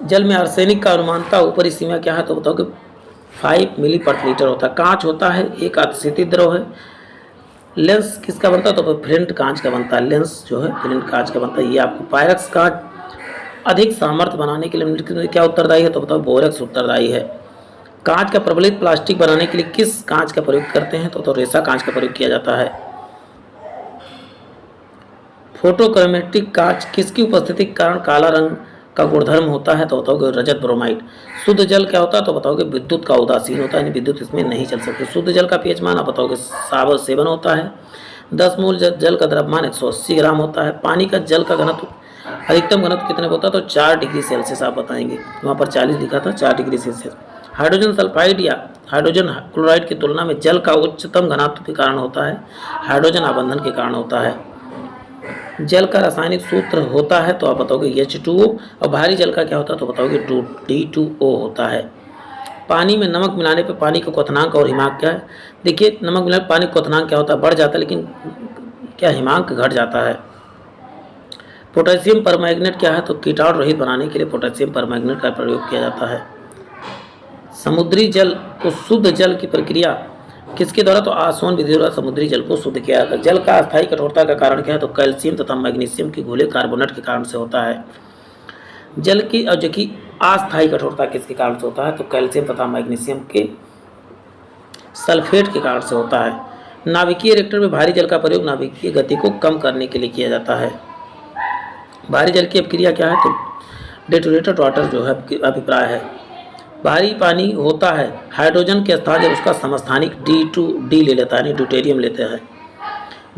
जल में आर्सेनिक का अनुमानता ऊपरी सीमा क्या है तो बताओ कि 5 मिली प्रति लीटर होता है। कांच होता है एक अतिशीतित द्रव है। लेंस किसका बनता है तो फ्लिंट कांच का बनता है, लेंस जो है फ्लिंट कांच का बनता है। ये आपको पायरक्स कांच अधिक सामर्थ्य बनाने के लिए क्या उत्तरदायी है तो बताओ बोरेक्स उत्तरदायी है। कांच का प्रबलित प्लास्टिक बनाने के लिए किस कांच का प्रयोग करते हैं तो रेसा कांच का प्रयोग किया जाता है। फोटोक्रोमेटिक कांच किसकी उपस्थिति के कारण काला रंग का गुणधर्म होता है तो बताओगे रजत ब्रोमाइड। शुद्ध जल क्या होता है तो बताओगे विद्युत का उदासीन होता है, विद्युत इसमें नहीं चल सकती। शुद्ध जल का पीएच मान आप बताओगे 7 होता है। 10 मोल जल का द्रव्यमान 180 ग्राम होता है। पानी का जल का घनत्व अधिकतम घनत्व कितने होता है तो 4 डिग्री सेल्सियस आप बताएंगे, वहाँ पर 40 लिखा था, 4 डिग्री सेल्सियस। हाइड्रोजन सल्फाइड या हाइड्रोजन क्लोराइड की तुलना में जल का उच्चतम घनत्व के कारण होता है, हाइड्रोजन आबंधन के कारण होता है। जल का रासायनिक सूत्र होता है तो आप बताओगे H2O और भारी जल का क्या होता है तो बताओगे D2O होता है। पानी में नमक मिलाने पे पानी का क्वथनांक और हिमांक क्या है। देखिए नमक मिलाने पानी का क्वथनांक क्या होता है, बढ़ जाता है, लेकिन क्या हिमांक घट जाता है। पोटेशियम परमैंगनेट क्या है तो कीटाणु रहित बनाने के लिए पोटेशियम परमैंगनेट का प्रयोग किया जाता है। समुद्री जल को शुद्ध जल की प्रक्रिया किसके द्वारा तो आसवन विधि द्वारा समुद्री जल को शुद्ध किया जाता है। जल का अस्थायी कठोरता का कारण क्या है तो कैल्शियम तथा मैग्नीशियम की घुले कार्बोनेट के कारण से होता है। जल की और की अस्थायी कठोरता किसके कारण से होता है तो कैल्शियम तथा मैग्नीशियम के सल्फेट के कारण से होता है। नाभिकीय रिएक्टर में भारी जल का प्रयोग नाभिकीय गति को कम करने के लिए किया जाता है। भारी जल की अभिक्रिया क्या है तो डेटोनेटेड वाटर जो है अभिप्राय है। भारी पानी होता है हाइड्रोजन के स्थान जब उसका समस्थानिक D2D ले लेता है, ड्यूटेरियम लेते हैं।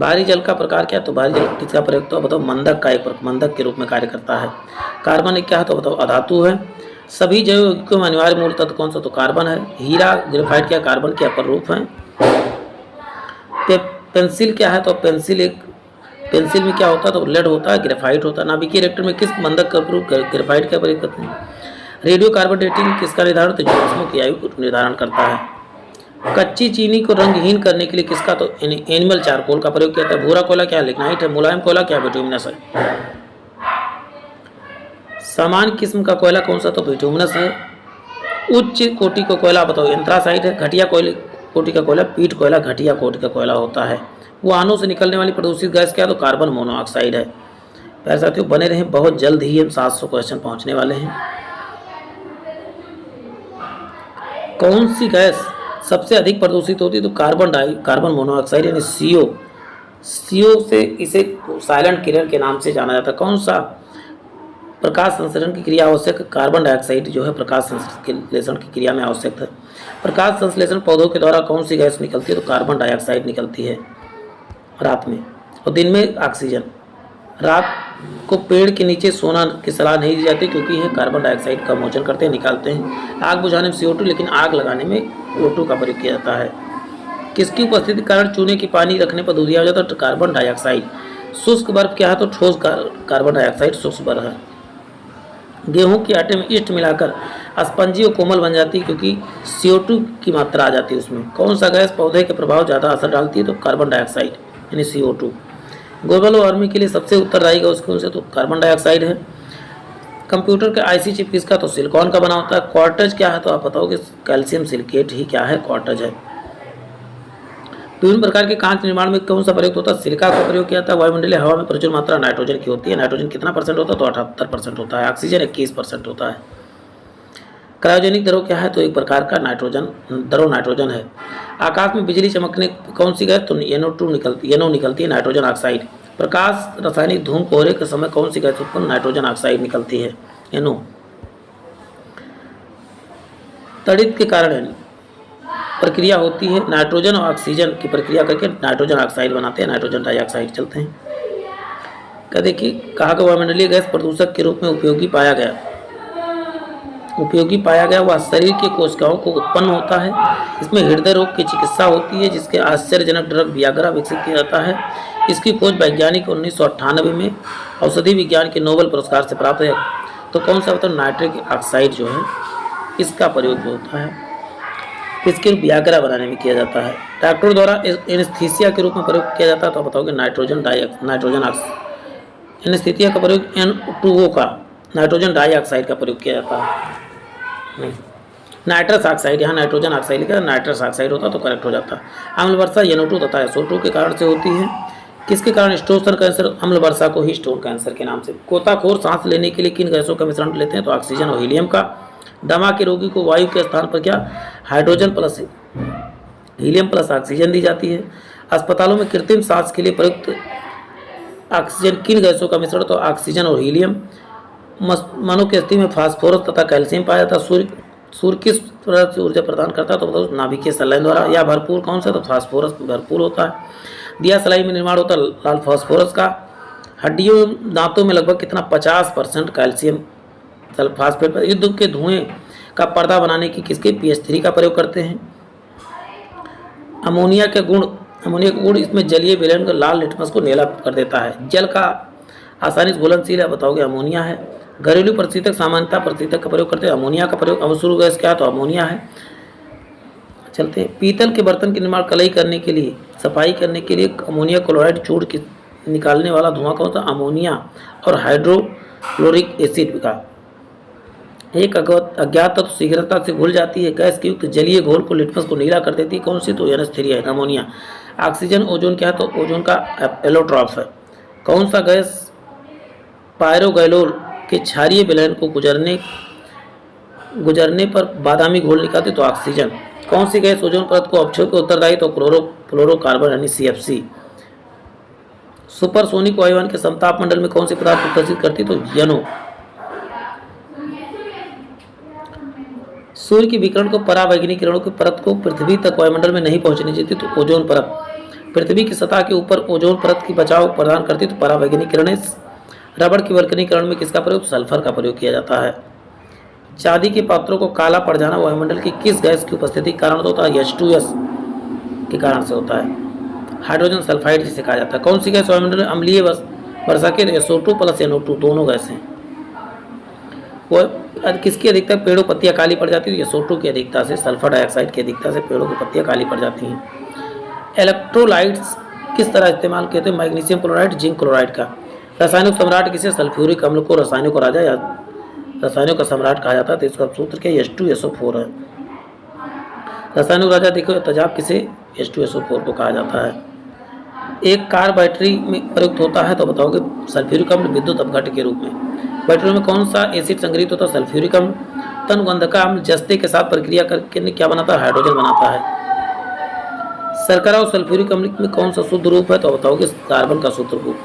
भारी जल का प्रकार क्या है तो भारी जल किसका प्रयोग तो बताओ मंदक का एक मंदक के रूप में कार्य करता है। कार्बन एक क्या है तो बताओ अधातु है। सभी जैव यौगिकों में अनिवार्य मूल तत्व कौन सा तो कार्बन है। हीरा ग्रेफाइट क्या कार्बन के अपर रूप है। पेंसिल क्या है तो पेंसिल में क्या होता है तो लेड होता है, ग्रेफाइट होता है। नाभिकीय रिएक्टर में किस मंदक का प्रयोग ग्रेफाइट का प्रयोग करते हैं। रेडियो कार्बन डेटिंग किसका निर्धारण तो जीवाश्मों की आयु को निर्धारण करता है। कच्ची चीनी को रंगहीन करने के लिए किसका तो एनिमल चारकोल का प्रयोग किया जाता है। भूरा कोयला क्या लिग्नाइट है। मुलायम कोयला क्या बिटुमिनस है। समान किस्म का कोयला कौन सा तो बिटुमिनस है। उच्च कोटि का कोयला बताओ एंथ्रासाइट है। घटिया कोटि का कोयला पीट कोयला घटिया कोटि का कोयला होता है। वाहनों से निकलने वाली प्रदूषित गैस क्या तो कार्बन मोनोऑक्साइड है। प्यारे साथियों बने रहें, बहुत जल्द ही हम 700 क्वेश्चन पहुंचने वाले हैं। कौन सी गैस सबसे अधिक प्रदूषित होती है तो कार्बन मोनोऑक्साइड यानी CO से इसे साइलेंट किलर के नाम से जाना जाता है। कौन सा प्रकाश संश्लेषण की क्रिया आवश्यक कार्बन डाइऑक्साइड जो है प्रकाश संश्लेषण की क्रिया में आवश्यक है। प्रकाश संश्लेषण पौधों के द्वारा कौन सी गैस निकलती है तो कार्बन डाइऑक्साइड निकलती है। रात में, और दिन में ऑक्सीजन। रात को पेड़ के नीचे सोना की सलाह नहीं दी जाती क्योंकि यह कार्बन डाइऑक्साइड का मोचन करते हैं, निकालते हैं। आग बुझाने में CO2, लेकिन आग लगाने में O2 का प्रयोग किया जाता है। किसकी उपस्थिति के कारण चूने की पानी रखने पर दूधिया हो जाता है? तो कार्बन डाइऑक्साइड। शुष्क बर्फ क्या है? तो ठोस कार्बन डाइऑक्साइड शुष्क बर्फ है। गेहूं के आटे में ईस्ट मिलाकर स्पंजी और कोमल बन जाती है क्योंकि CO2 की मात्रा आ जाती है उसमें। कौन सा गैस पौधे के प्रभाव ज़्यादा असर डालती है? तो कार्बन डाइऑक्साइड यानी CO2। ग्लोबल वार्मिंग के लिए सबसे उत्तरदायी गैस कौन से? तो कार्बन डाइऑक्साइड है। कंप्यूटर के IC चिप किसका? तो सिलिकॉन का बना होता है। क्वार्टज क्या है? तो आप बताओगे कैल्शियम सिलिकेट ही क्या है? क्वार्टज है। विभिन्न प्रकार के कांच निर्माण में कौन सा प्रयोग होता है? सिलिका का प्रयोग किया जाता है। वायुमंडलीय हवा में प्रचुर मात्रा नाइट्रोजन की होती है। नाइट्रोजन कितना % होता है? तो 78% होता है। ऑक्सीजन 21% होता है। क्रायोजेनिक द्रव क्या है? तो एक प्रकार का नाइट्रोजन द्रव नाइट्रोजन है। आकाश में बिजली चमकने कौन सी गैस? तो NO निकलती है, नाइट्रोजन ऑक्साइड। प्रकाश रासायनिक धूम कोहरे के समय कौन सी गैस उत्पन्न? नाइट्रोजन ऑक्साइड निकलती है, NO। तड़ित के कारण प्रक्रिया होती है, नाइट्रोजन और ऑक्सीजन की प्रक्रिया करके नाइट्रोजन ऑक्साइड बनाते हैं, नाइट्रोजन डाइऑक्साइड चलते हैं। क्या देखिए, कहा कि वायुमंडलीय गैस प्रदूषक के रूप में उपयोगी पाया गया वह शरीर के कोशिकाओं को उत्पन्न होता है। इसमें हृदय रोग की चिकित्सा होती है, जिसके आश्चर्यजनक ड्रग वियाग्रा विकसित किया जाता है। इसकी खोज वैज्ञानिक 1998 में औषधि विज्ञान के नोबेल पुरस्कार से प्राप्त है। तो कौन सा होता है? नाइट्रिक ऑक्साइड जो है इसका प्रयोग होता है, इसके वियाग्रा बनाने में किया जाता है। डॉक्टर द्वारा एनेस्थीसिया के रूप में प्रयोग किया जाता है। तो बताओगे नाइट्रोजन एनेस्थीसिया का प्रयोग N2O का नाइट्रोजन डाइऑक्साइड का प्रयोग किया जाता है। नहीं, नाइट्रस ऑक्साइड, यहाँ नाइट्रोजन ऑक्साइड लिखा है, नाइट्रस ऑक्साइड होता तो करेक्ट हो जाता। अम्ल वर्षा NO2 तथा SO2 के कारण से होती है। किसके कारण? Stone cancer. अम्ल वर्षा को ही स्टोन कैंसर के नाम से। गोताखोर सांस लेने के लिए किन गैसों का मिश्रण लेते हैं? तो ऑक्सीजन और हीलियम का। दमा के रोगी को वायु के स्थान पर क्या? Hydrogen plus helium plus oxygen दी जाती है। अस्पतालों में कृत्रिम सांस के लिए प्रयुक्त ऑक्सीजन किन गैसों का मिश्रण? तो ऑक्सीजन और हीलियम। मनुष्य के अस्थि में फास्फोरस तथा कैल्शियम पाया जाता है। सूर्य किस तरह से ऊर्जा प्रदान करता है? तो बताओ नाभिकीय संलयन द्वारा। या भरपूर कौन सा? तो फास्फोरस भरपूर होता है। दिया सलाई में निर्माण होता है लाल फास्फोरस का। हड्डियों दांतों में लगभग कितना? 50% कैल्शियम सल्फास्फेट पर। युद्ध के धुएं का पर्दा बनाने की किसके? PH3 का प्रयोग करते हैं। अमोनिया का गुण इसमें जलीय विलयन का लाल लिटमस को नीला कर देता है। जल का आसानी से घुलनशील है, बताओगे अमोनिया है। घरेलू प्रशीतक सामान्यतः प्रशीतक का प्रयोग करते हैं। अमोनिया का प्रयोग। अवसुरु गैस क्या है? तो अमोनिया है। चलते हैं। पीतल के बर्तन के निर्माण कलई करने के लिए, सफाई करने के लिए अमोनिया क्लोराइड चूड़ की निकालने वाला धुआं कौन सा? अमोनिया और हाइड्रोक्लोरिक एसिड का। एक अज्ञात तत्व शीघ्रता से घुल जाती है। गैस की युक्त जलीय घोल को लिटमस को नीला कर देती है, कौन सी? तो NH3 है, अमोनिया। ऑक्सीजन ओजोन क्या है? तो ओजोन का एलोट्रॉफ है। कौन सा गैस पायरोगैलोल के क्षारीय विलयन को गुजरने पर बादामी घोल निकालती? तो ऑक्सीजन। कौन सी गैस ओजोन परत को अपक्षय को उत्तरदायी? तो फ्लोरोकार्बन यानी CFC। सुपरसोनिक वायुयान के समताप मंडल में कौन सी पदार्थ उत्सर्जित करती? तो NO। सूर्य के विकिरण को परावैंगनी किरणों की परत को पृथ्वी तक वायुमंडल में नहीं पहुंचने देती, तो ओजोन परत। पृथ्वी की सतह के ऊपर ओजोन परत की बचाव प्रदान करती, तो परावैंगनी किरणें। रबड़ की वल्कनीकरण में किसका प्रयोग? सल्फर का प्रयोग किया जाता है। चांदी के पात्रों को काला पड़ जाना वायुमंडल की किस गैस की उपस्थिति के कारण होता है? H2S के कारण से होता है। हाइड्रोजन सल्फाइड जिसे कहा जाता है। कौन सी गैस वायुमंडल में अम्लीय वर्षा के? SO2 प्लस NO2 दोनों गैस हैं। वह किसकी अधिकता? पेड़ों पत्तियां काली पड़ जाती है। SO2 की अधिकता से, सल्फर डाइऑक्साइड की अधिकता से पेड़ों की पत्तियां काली पड़ जाती हैं। इलेक्ट्रोलाइट्स किस तरह इस्तेमाल किए थे? मैग्नीशियम क्लोराइड, जिंक क्लोराइड का। रासायनिक सम्राट किसे? सल्फ्यूरिक अम्ल को रसायनों का राजा या रसायनों का सम्राट कहा जाता है। तो इसका सूत्र क्या? H2SO4 है। रसायनों का राजा देखो तेजाब किसे? H2SO4 को कहा जाता है। एक कार बैटरी में प्रयुक्त होता है, तो बताओगे सल्फ्यूरिक अम्ल विद्युत अपघट्य के रूप में। बैटरी में कौन सा एसिड संग्रहित होता है? सल्फ्यूरिक अम्ल। तनगंधका अम्ल जस्ते के साथ प्रक्रिया करके क्या बनाता है? हाइड्रोजन बनाता है। शर्करा और सल्फ्यूरिक अम्ल में कौन सा शुद्ध रूप है? तो बताओगे कार्बन का शुद्ध रूप।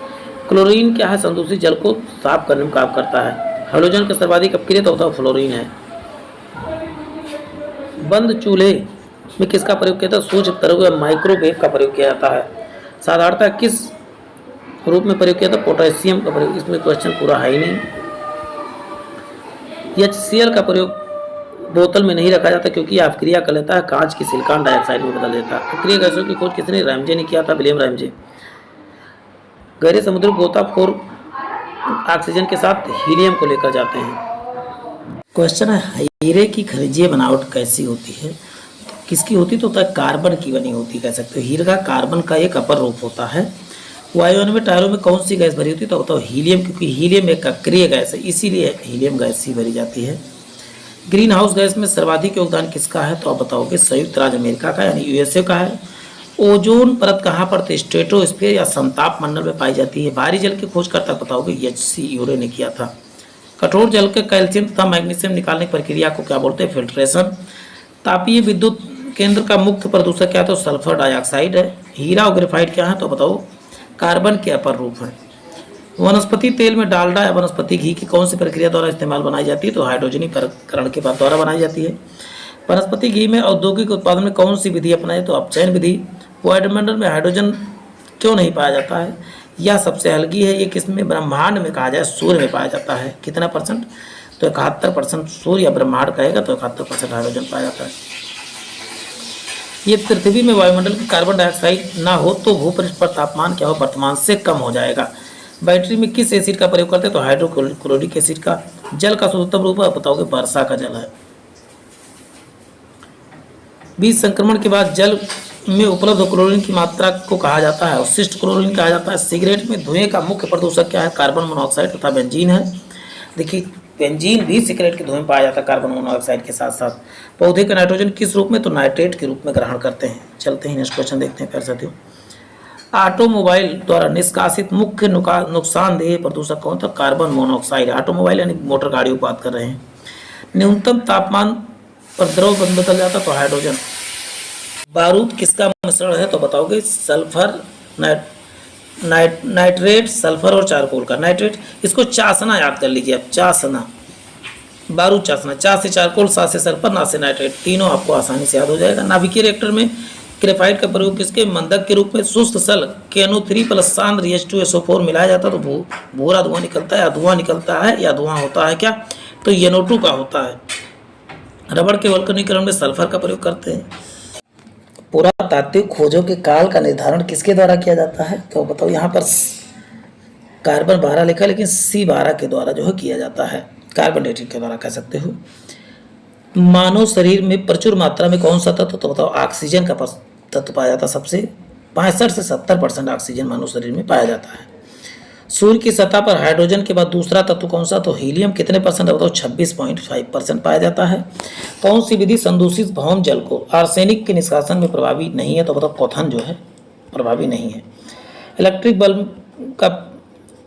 क्लोरीन क्या है? संदूषित जल को साफ करने में काम करता है। हाइड्रोजन का सर्वाधिक अपक्रिय तो बताओ फ्लोरीन है। बंद चूल्हे में किसका प्रयोग किया जाता है? सूक्ष्म तरंग या माइक्रोवेव का प्रयोग किया जाता है। साधारणतः किस रूप में प्रयोग किया था? पोटेशियम का प्रयोग। इसमें क्वेश्चन पूरा है ही नहीं। HCl का प्रयोग बोतल में नहीं रखा जाता क्योंकि यह अपक्रिया कर लेता है, कांच की सिलिकॉन डाइऑक्साइड में बदल देता है। अक्रिय गैसों की खोज किसने? रैमजे ने किया था, विलियम रैमजे। गहरे समुद्र गोताखोर ऑक्सीजन के साथ हीलियम को लेकर जाते हैं। क्वेश्चन है, हीरे की खनिजीय बनावट कैसी होती है? किसकी होती तो कार्बन की बनी होती कह सकते हो। हीरे का कार्बन का एक अपर रूप होता है। वायुमंडल में टायरों में कौन सी गैस भरी होती है? तो बताओ हीलियम, क्योंकि हीलियम एक अक्रिय गैस है, इसीलिए हीलियम गैस ही भरी जाती है। ग्रीन हाउस गैस में सर्वाधिक योगदान किसका है? तो आप बताओगे संयुक्त राज्य अमेरिका का यानी USA का है। ओजोन परत कहाँ पर थे? स्ट्रेटोस्फीयर या समताप मंडल में पाई जाती है। भारी जल के खोजकर्ता बताओगे HC यूरे ने किया था। कठोर जल के कैल्शियम तथा मैग्नीशियम निकालने की प्रक्रिया को क्या बोलते हैं? फिल्ट्रेशन। तापीय विद्युत केंद्र का मुख्य प्रदूषक क्या है? तो सल्फर डाइऑक्साइड है। हीरा और ग्रेफाइट क्या है? तो बताओ कार्बन के अपर रूप है। वनस्पति तेल में डालडा या वनस्पति घी की कौन सी प्रक्रिया द्वारा इस्तेमाल बनाई जाती है? तो हाइड्रोजनीकरण के बाद द्वारा बनाई जाती है। वनस्पति घी में औद्योगिक उत्पादन में कौन सी विधि अपनाई? तो अपचयन विधि। वायुमंडल में हाइड्रोजन क्यों नहीं पाया जाता है? यह सबसे हल्की है। ये किसमें? ब्रह्मांड में कहा जाए सूर्य में पाया जाता है। कितना %? तो 71% सूर्य या ब्रह्मांड कहेगा तो 71% हाइड्रोजन पाया जाता है। ये पृथ्वी में वायुमंडल की कार्बन डाइऑक्साइड ना हो तो भूपृष्ठ पर तापमान क्या हो? वर्तमान से कम हो जाएगा। बैटरी में किस एसिड का प्रयोग करते हैं? तो हाइड्रोक्लोरिक एसिड का। जल का शुद्धतम रूप है? बताओगे वर्षा का जल है। बीज संक्रमण के बाद जल में उपलब्ध क्लोरीन की मात्रा को कहा जाता है? अवशिष्ट क्लोरीन कहा जाता है। सिगरेट में धुएं का मुख्य प्रदूषक क्या है? कार्बन मोनोऑक्साइड तथा बेंजीन है। देखिए बेंजीन भी सिगरेट के धुएं में पाया जाता है कार्बन मोनोऑक्साइड के साथ साथ। पौधे का नाइट्रोजन किस रूप में? तो नाइट्रेट के रूप में ग्रहण करते हैं। चलते हैं नेक्स्ट क्वेश्चन देखते हैं प्यारे साथियों। ऑटोमोबाइल द्वारा निष्कासित मुख्य नुकसानदेह प्रदूषक कौन था? Carbon monoxide. ऑटोमोबाइल यानी मोटर गाड़ियों की बात कर रहे हैं। न्यूनतम तापमान पर द्रव बदल जाता तो हाइड्रोजन। बारूद किसका मिश्रण है? तो बताओगे सल्फर नाइट्रेट, सल्फर और चारकोल का। नाइट्रेट, इसको चासना याद कर लीजिए आप, चासना, बारूद चासना। चा से चारकोल, सा से सल्फर, ना से नाइट्रेट, तीनों आपको आसानी से याद हो जाएगा। नाभिकीय रिएक्टर में ग्रेफाइट का प्रयोग किसके? मंदक के रूप में। शुष्क सल KNO3 प्लस सांद्र H2SO4 मिलाया जाता है तो भूरा धुआं निकलता है, या धुआं निकलता है या धुआं होता है क्या? तो NO2 का होता है। रबड़ के वल्कनीकरण में सल्फर का प्रयोग करते हैं। पुरातात्विक खोजों के काल का निर्धारण किसके द्वारा किया जाता है? तो बताओ यहाँ पर कार्बन 12 लिखा है लेकिन C12 के द्वारा जो है किया जाता है, कार्बन डेटिंग के द्वारा कह सकते हो। मानव शरीर में प्रचुर मात्रा में कौन सा तत्व? तो बताओ ऑक्सीजन का तत्व पाया जाता है। सबसे 65 से 70% ऑक्सीजन मानव शरीर में पाया जाता है। सूर्य की सतह पर हाइड्रोजन के बाद दूसरा तत्व कौन सा? तो हीलियम। कितने %? बताओ 26.5% पाया जाता है। कौन सी विधि संदूषित भौम जल को आर्सेनिक के निष्कासन में प्रभावी नहीं है? तो बताओ क्वथन जो है प्रभावी नहीं है। इलेक्ट्रिक बल्ब का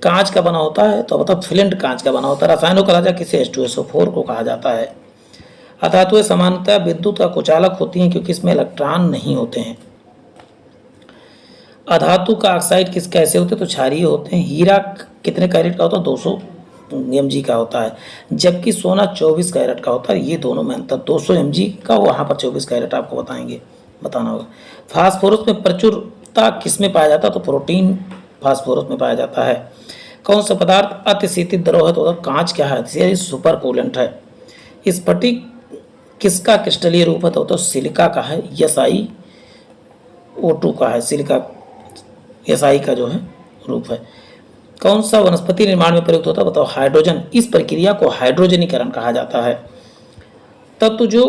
कांच का बना होता है? तो बताओ फ्लिंट कांच का बना होता है। रसायनों का राजा किसे? H2SO4 को कहा जाता है। अधातुएं सामान्यतः विद्युत का कुचालक होती हैं क्योंकि इसमें इलेक्ट्रॉन नहीं होते हैं। अधातु का ऑक्साइड कैसे होते हैं? तो क्षारीय होते हैं। हीरा कितने कैरेट का होता है? 200 mg का होता है, जबकि सोना 24 कैरेट का होता है। ये दोनों में अंतर, 200 mg का, वहाँ पर 24 कैरेट आपको बताना होगा। फास्फोरस में प्रचुरता किस में पाया जाता है? तो प्रोटीन फास्फोरस में पाया जाता है। कौन सा पदार्थ अतिशीतित द्रव है? तो कांच क्या है? सुपर कूलेंट है। स्फटिक किसका क्रिस्टलीय रूप है? तो सिलिका का है। SiO2 का है। सिलिका Si का जो है रूप है। कौन सा वनस्पति निर्माण में प्रयुक्त होता है? बताओ हाइड्रोजन। इस प्रक्रिया को हाइड्रोजनीकरण कहा जाता है। तत्व जो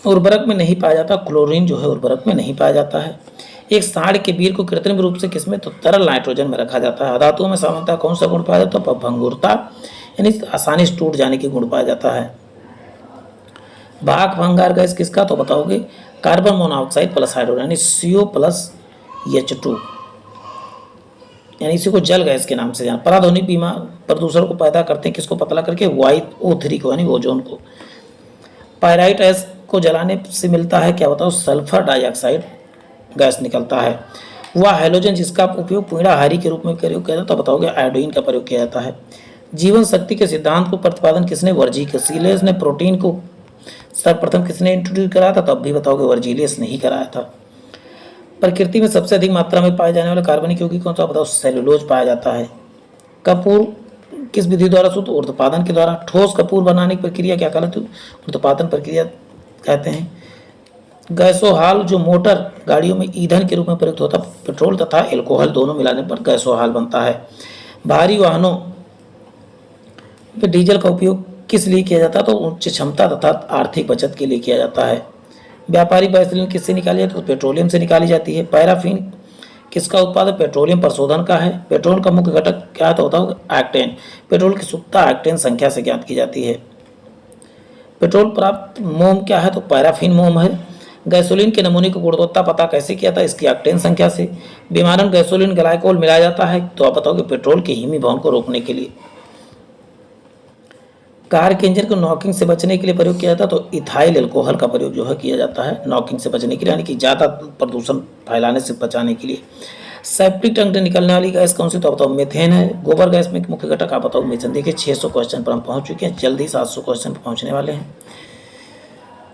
उर्वरक में नहीं पाया जाता, क्लोरीन जो है उर्वरक में नहीं पाया जाता है। एक सांड के वीर को कृत्रिम रूप से किसमें? तो तरल नाइट्रोजन में रखा जाता है। धातुओं में सामान्यतः कौन सा गुण पाया जाता है? तो भंगुरता यानी आसानी से टूट जाने की गुण पाया जाता है। भाप भंगार गैस किसका? तो बताओगे कार्बन मोनोऑक्साइड प्लस हाइड्रोजन यानी CO प्लस H2, यानी इसी को जल गैस के नाम से जाना। पराध्वनि बीमा प्रदूषण को पैदा करते हैं किसको? पतला करके YO3 को यानी ओजोन को। पायराइट गैस को जलाने से मिलता है क्या? बताओ सल्फर डाइऑक्साइड गैस निकलता है। वह हैलोजन जिसका उपयोग पीड़ाहारी के रूप में प्रयोग किया जाता है, बताओगे आयोडीन का प्रयोग किया जाता है। जीवन शक्ति के सिद्धांत को प्रतिपादन किसने? वर्जिलियस ने। प्रोटीन को सर्वप्रथम किसने इंट्रोड्यूस कराया था? तब भी बताओगे वर्जिलियस ने ही कराया था। प्रकृति में सबसे अधिक मात्रा में पाए जाने वाले कार्बनिक यौगिक कौन सा बताओ? सेलुलोज पाया जाता है। कपूर किस विधि द्वारा शुद्ध? ऊर्ध्वपातन के द्वारा। ठोस कपूर बनाने की प्रक्रिया क्या कहलाती है? ऊर्ध्वपातन प्रक्रिया कहते हैं। गैसोहाल जो मोटर गाड़ियों में ईंधन के रूप में प्रयुक्त होता है, पेट्रोल तथा एल्कोहल दोनों मिलाने पर गैसोहाल बनता है। भारी वाहनों में डीजल का उपयोग किस लिए किया जाता है? तो उच्च क्षमता तथा आर्थिक बचत के लिए किया जाता है। व्यापारिक वैसलीन किससे निकाली जाती है? तो पेट्रोलियम से निकाली जाती है। पैराफिन किसका उत्पादन? पेट्रोलियम प्रशोधन का है। पेट्रोल का मुख्य घटक क्या होता है? एक्टेन। पेट्रोल की शुद्धता एक्टेन संख्या से ज्ञात की जाती है। पेट्रोल प्राप्त मोम क्या है? तो पैराफिन मोम है। गैसोलीन के नमूने की गुणवत्ता पता कैसे किया था? इसकी एक्टेन संख्या से। विमानन गैसोलीन ग्लाइकोल मिलाया जाता है, तो आप बताओगे पेट्रोल के हिमीभवन को रोकने के लिए। कार के इंजन को नॉकिंग से बचने के लिए प्रयोग किया जाता है, तो इथाइल अल्कोहल का प्रयोग जो है किया जाता है नॉकिंग से बचने के लिए, यानी कि ज़्यादा प्रदूषण फैलाने से बचाने के लिए। सेप्टिक टैंक से निकलने वाली गैस कौन सी? तो बताओ मीथेन है। गोबर गैस में मुख्य घटक आप बताओ? मीथेन। देखिए 600 क्वेश्चन पर हम पहुंच चुके हैं, जल्दी 700 क्वेश्चन पर पहुंचने वाले हैं।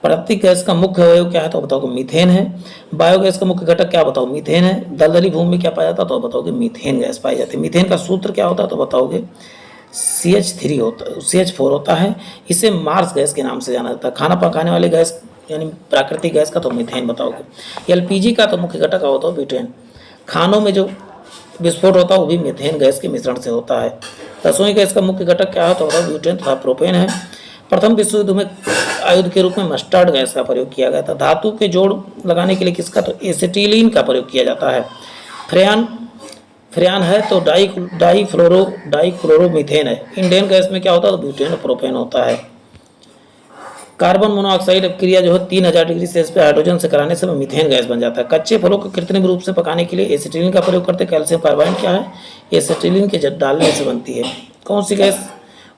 प्राकृतिक गैस का मुख्य अवयव क्या है? तो बताओगे मीथेन है। बायोगैस का मुख्य घटक क्या बताओ? मीथेन है। दलदली भूमि में क्या पाया जाता है? तो बताओगे मीथेन गैस पाई जाती है। मीथेन का सूत्र क्या होता है? तो बताओगे CH3 होता है, CH4 होता है। इसे मार्स गैस के नाम से जाना जाता है। खाना पकाने वाले गैस यानी प्राकृतिक गैस का तो मीथेन बताओगे। LPG का तो मुख्य घटक क्या होता है? ब्यूटेन। खानों में जो विस्फोट होता है वो भी मीथेन गैस के मिश्रण से होता है। रसोई गैस का मुख्य घटक क्या है? तो बताओ ब्यूटेन तथा प्रोपेन है। प्रथम विश्व युद्ध में आयुध के रूप में मस्टर्ड गैस का प्रयोग किया गया था। धातु के जोड़ लगाने के लिए किसका? तो एसिटिलीन का प्रयोग किया जाता है। फ्रेयान है तो डाईक्लोरोमीथेन है। इंडियन गैस में क्या होता है? तो ब्यूटेन और प्रोपेन होता है। कार्बन मोनोऑक्साइड क्रिया जो है 3000 डिग्री सेल्सियस पे हाइड्रोजन से कराने से मीथेन गैस बन जाता है। कच्चे फलों को कृत्रिम रूप से पकाने के लिए एसिटिलीन का प्रयोग करते हैं। कैल्शियम कार्बाइड क्या है? एसिटिलीन के डालने से बनती है। कौन सी गैस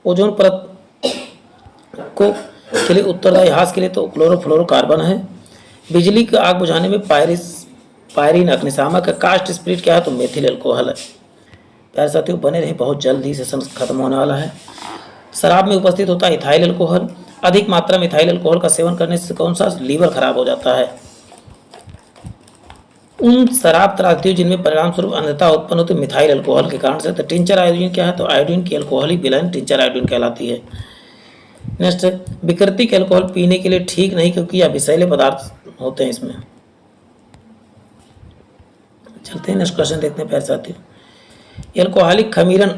ओजोन परत को के लिए उत्तरदायी? हास के लिए तो क्लोरोफ्लोरोकार्बन है। बिजली की आग बुझाने में पायरीन अग्निशामक है। कास्ट स्पिरिट क्या है? तो मेथिल अल्कोहल है। प्यारे साथियों बने रहे, बहुत जल्द ही सेशन खत्म होने वाला है। शराब में उपस्थित होता है इथाइल अल्कोहल। अधिक मात्रा में इथाइल अल्कोहल का सेवन करने से कौन सा? लीवर खराब हो जाता है। उन शराब त्रासदियों जिनमें परिणाम स्वरूप अंधता उत्पन्न होती है मिथाइल अल्कोहल के कारण से। तो टिंचर आयोडीन क्या है? तो आयोडीन की अल्कोहलिक विलयन टिंचर आयोडीन कहलाती है। नेक्स्ट, विकृतिक अल्कोहल पीने के लिए ठीक नहीं क्योंकि यह विषैले पदार्थ होते हैं इसमें। चलते हैं नेक्स्ट क्वेश्चन देखते हैं प्यारे साथियों। एल्कोहलिक खमीरन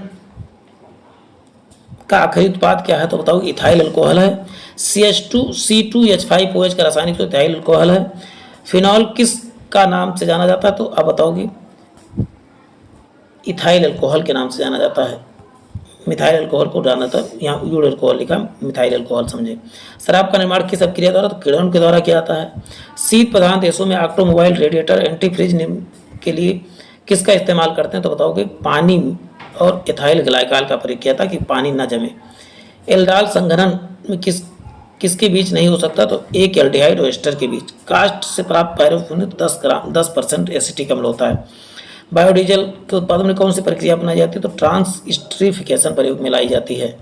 का आखिरी उत्पाद क्या है? तो बताओ इथाइल अल्कोहल है। C2H5OH का रासायनिक तो इथाइल अल्कोहल है। फिनॉल किस का नाम से जाना जाता है? तो अब बताओगे इथाइल अल्कोहल के नाम से जाना जाता है। मिथाइल अल्कोहल को जाना था, यहाँ यूड अल्कोहल लिखा, मिथाइल अल्कोहल समझे। शराब का निर्माण किस अपक्रिया द्वारा? तो किण्वन के द्वारा किया जाता है। शीत प्रधान देशों में ऑटोमोबाइल रेडिएटर एंटी फ्रीज के लिए किसका इस्तेमाल करते हैं? तो बताओगे पानी और इथाइल ग्लाइकॉल का प्रयोग किया था कि पानी न जमे। एल्डाल संघनन में किसके बीच नहीं हो सकता? तो एक एल्डिहाइड और एस्टर के बीच। कास्ट से प्राप्त पैराफिन 10% एसिटिक अम्ल होता है। बायोडीजल के उत्पादन में कौन सी प्रक्रिया अपनाई जाती है? तो ट्रांसस्टरीफिकेशन प्रयोग में लाई जाती है।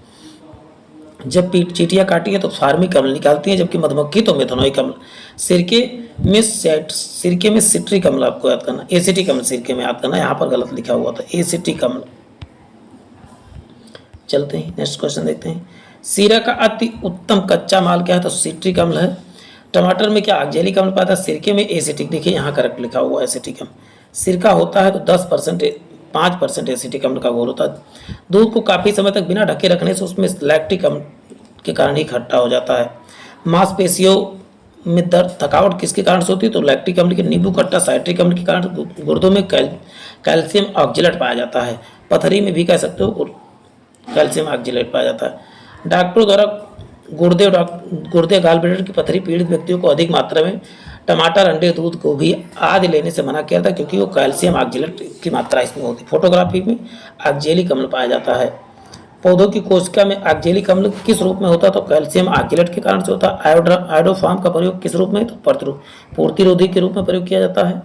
जब चींटियां काटी है तो फार्मिक अम्ल निकालती है, जबकि मधुमक्खी तो मेथनोइक अम्ल। सिरके में सिट्रिक अम्ल आपको याद करना, एसिटिक अम्ल सिरके में याद करना, यहाँ पर गलत लिखा हुआ था एसिटिक अम्ल। चलते हैं नेक्स्ट क्वेश्चन देखते हैं। सीरा का अति उत्तम कच्चा माल क्या है? तो सिट्रिक अम्ल है। टमाटर में क्या ऑक्जेलिक अम्ल पाता है? सिरके में एसिटिक, देखिए यहाँ करेक्ट लिखा हुआ है एसिटिक अम्ल। सिरका होता है तो 5% एसिटिक अम्ल का घोल होता है। दूध को काफ़ी समय तक बिना ढके रखने से उसमें लैक्टिक अम्ल के कारण ही खट्टा हो जाता है। मांसपेशियों में दर्द थकावट किसके कारण से होती है? तो लैक्टिक अम्ल के। नींबू खट्टा साइट्रिक अम्ल के कारण। गुर्दों में कैल्शियम ऑक्जेलेट पाया जाता है। पथरी में भी कह सकते हो कैल्शियम ऑक्जेलेट पाया जाता है। डॉक्टरों द्वारा गुर्दे गॉलब्लैडर की पथरी पीड़ित व्यक्तियों को अधिक मात्रा में टमाटर, अंडे, दूध, गोभी आदि लेने से मना किया था क्योंकि वो कैल्शियम ऑक्जेलेट की मात्रा इसमें होती है। फोटोग्राफी में ऑक्जेलिक अम्ल पाया जाता है। पौधों की कोशिका में ऑक्जेलिक अम्ल किस रूप में होता है? तो कैल्शियम ऑक्जेलेट के कारण से होता है। आयोडोफॉर्म का प्रयोग किस रूप में? तो प्रतिरोधी के रूप में प्रयोग किया जाता है।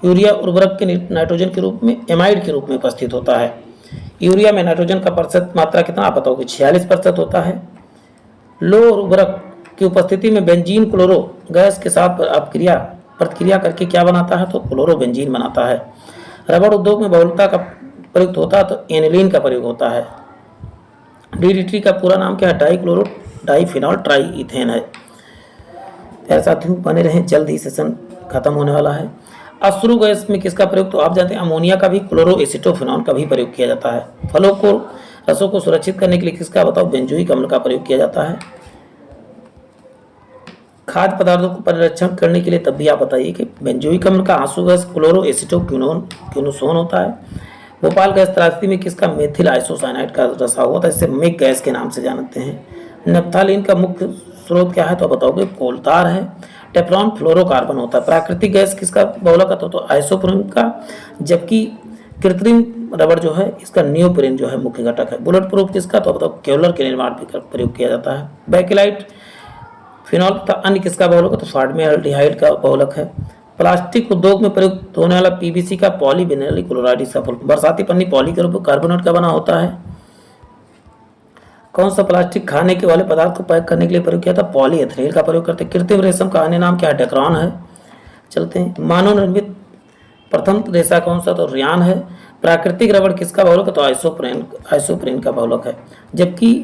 यूरिया उर्वरक के नाइट्रोजन के रूप में एमाइड के रूप में उपस्थित होता है। यूरिया में नाइट्रोजन का प्रतिशत मात्रा कितना आप बताओगे? 46% होता है। लो उर्वरक की उपस्थिति में बेंजीन क्लोरो गैस के साथ अपक्रिया प्रतिक्रिया करके क्या बनाता है, तो क्लोरोबेंजीन बनाता है। रबड़ उद्योग में बहुलता का प्रयुक्त होता है तो एनिलीन का प्रयोग होता है। डीडीटी का पूरा नाम क्या है, डाइक्लोरो डाइफिनॉल ट्राईइथेन है। प्यारे साथियों बने रहें, जल्द ही सेशन खत्म होने वाला है। अश्रु गैस में किसका प्रयोग, तो आप जानते हैं अमोनिया का भी, क्लोरोएसिटोफिनॉल का भी प्रयोग किया जाता है। फलों को रसों को सुरक्षित करने के लिए किसका बताओ, बेंजोइक अम्ल का प्रयोग किया जाता है। खाद्य पदार्थों को परिरक्षण करने के लिए तब भी आप बताइए कि बेंजोइक अम्ल का आंसू गैस क्लोरोएसिटोक्विनोन होता है। भोपाल गैस त्रासदी में किसका, मेथिल आइसोसाइनाइड का रसा हुआ था, इसे मिग गैस के नाम से जानते हैं। नेफ्थालीन का मुख्य स्रोत क्या है, तो बताओगे कोलतार है। टेफ्लॉन फ्लोरोकार्बन होता है। प्राकृतिक गैस किसका बहुलक है, तो आइसोप्रोन का, जबकि कृत्रिम रबड़ जो है इसका नियोप्रीन जो है मुख्य घटक है। बुलेट प्रूफ किसका, तो बताओ केवलर के निर्माण भी प्रयोग किया जाता है। बैकेलाइट फिनॉल तथा अन्य किसका बहुलक है, तो फॉर्मल्डिहाइड का बहुलक है। प्लास्टिक उद्योग में प्रयुक्त होने वाला पीवीसी का पॉलीविनाइल क्लोराइड सफल। बरसाती पन्नी पॉलीकार्बोनेट का बना होता है। कौन सा प्लास्टिक खाने के वाले पदार्थ को पैक करने के लिए प्रयोग किया था, पॉलीएथिलीन का प्रयोग करते हैं। कृत्रिम रेशम का अन्य नाम क्या है, डेक्रान है। चलते हैं, मानव निर्मित प्रथम रेशा कौन सा, तो रियान है। प्राकृतिक रबड़ किसका बहुलक है, तो आइसोप्रीन का बहुलक है, जबकि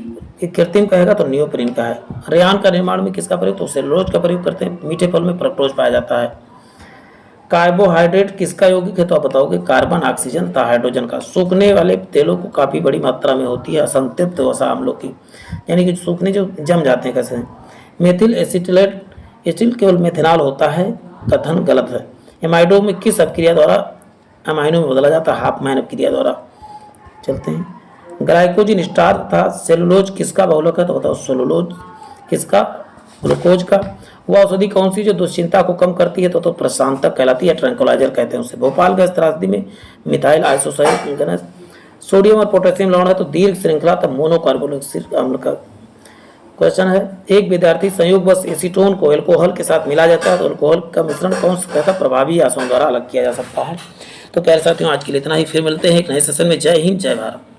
कृत्रिम कहेगा तो नियोप्रीन का है। रेयान का निर्माण में किसका प्रयोग, तो सेलुलोज का प्रयोग करते हैं। मीठे फल में फ्रक्टोज पाया जाता है। कार्बोहाइड्रेट किसका यौगिक है, तो आप बताओगे कार्बन, ऑक्सीजन तथा हाइड्रोजन का। सूखने वाले तेलों को काफ़ी बड़ी मात्रा में होती है असंतृप्त वसा अम्लों की, यानी कि सूखने जो जम जाते हैं कैसे। मेथिल एसिटिलेट एसिल केवल मेथेनॉल होता है, कथन गलत है। एमाइडो में किस अपक्रिया द्वारा अमाइनो में बदला जाता है, हाफमैन अपक्रिया द्वारा। चलते हैं, ग्लाइकोजिन स्टार्च तथा सेलुलोज किसका बहुलक है, तो बताओ सेलुलोज किसका, ग्लूकोज का। वह औषधि कौन सी जो दुश्चिंता को कम करती है, तो प्रशांतक कहलाती है, ट्रैंकुलाइजर कहते हैं उसे। भोपाल गैस त्रासदी में मिथाइल आइसोसाइनाइड सोडियम और पोटेशियम लवण है, तो दीर्घ श्रृंखला तब मोनोकार्बोनिक अम्ल का क्वेश्चन है। एक विद्यार्थी संयोग बस एसीटोन को अल्कोहल के साथ मिला जाता है, तो अल्कोहल का मिश्रण कौन सा कहता प्रभावी आसनों द्वारा अलग किया जा सकता है। तो प्यारे साथियों आज के लिए इतना ही, फिर मिलते हैं एक नए सेशन में। जय हिंद, जय भारत।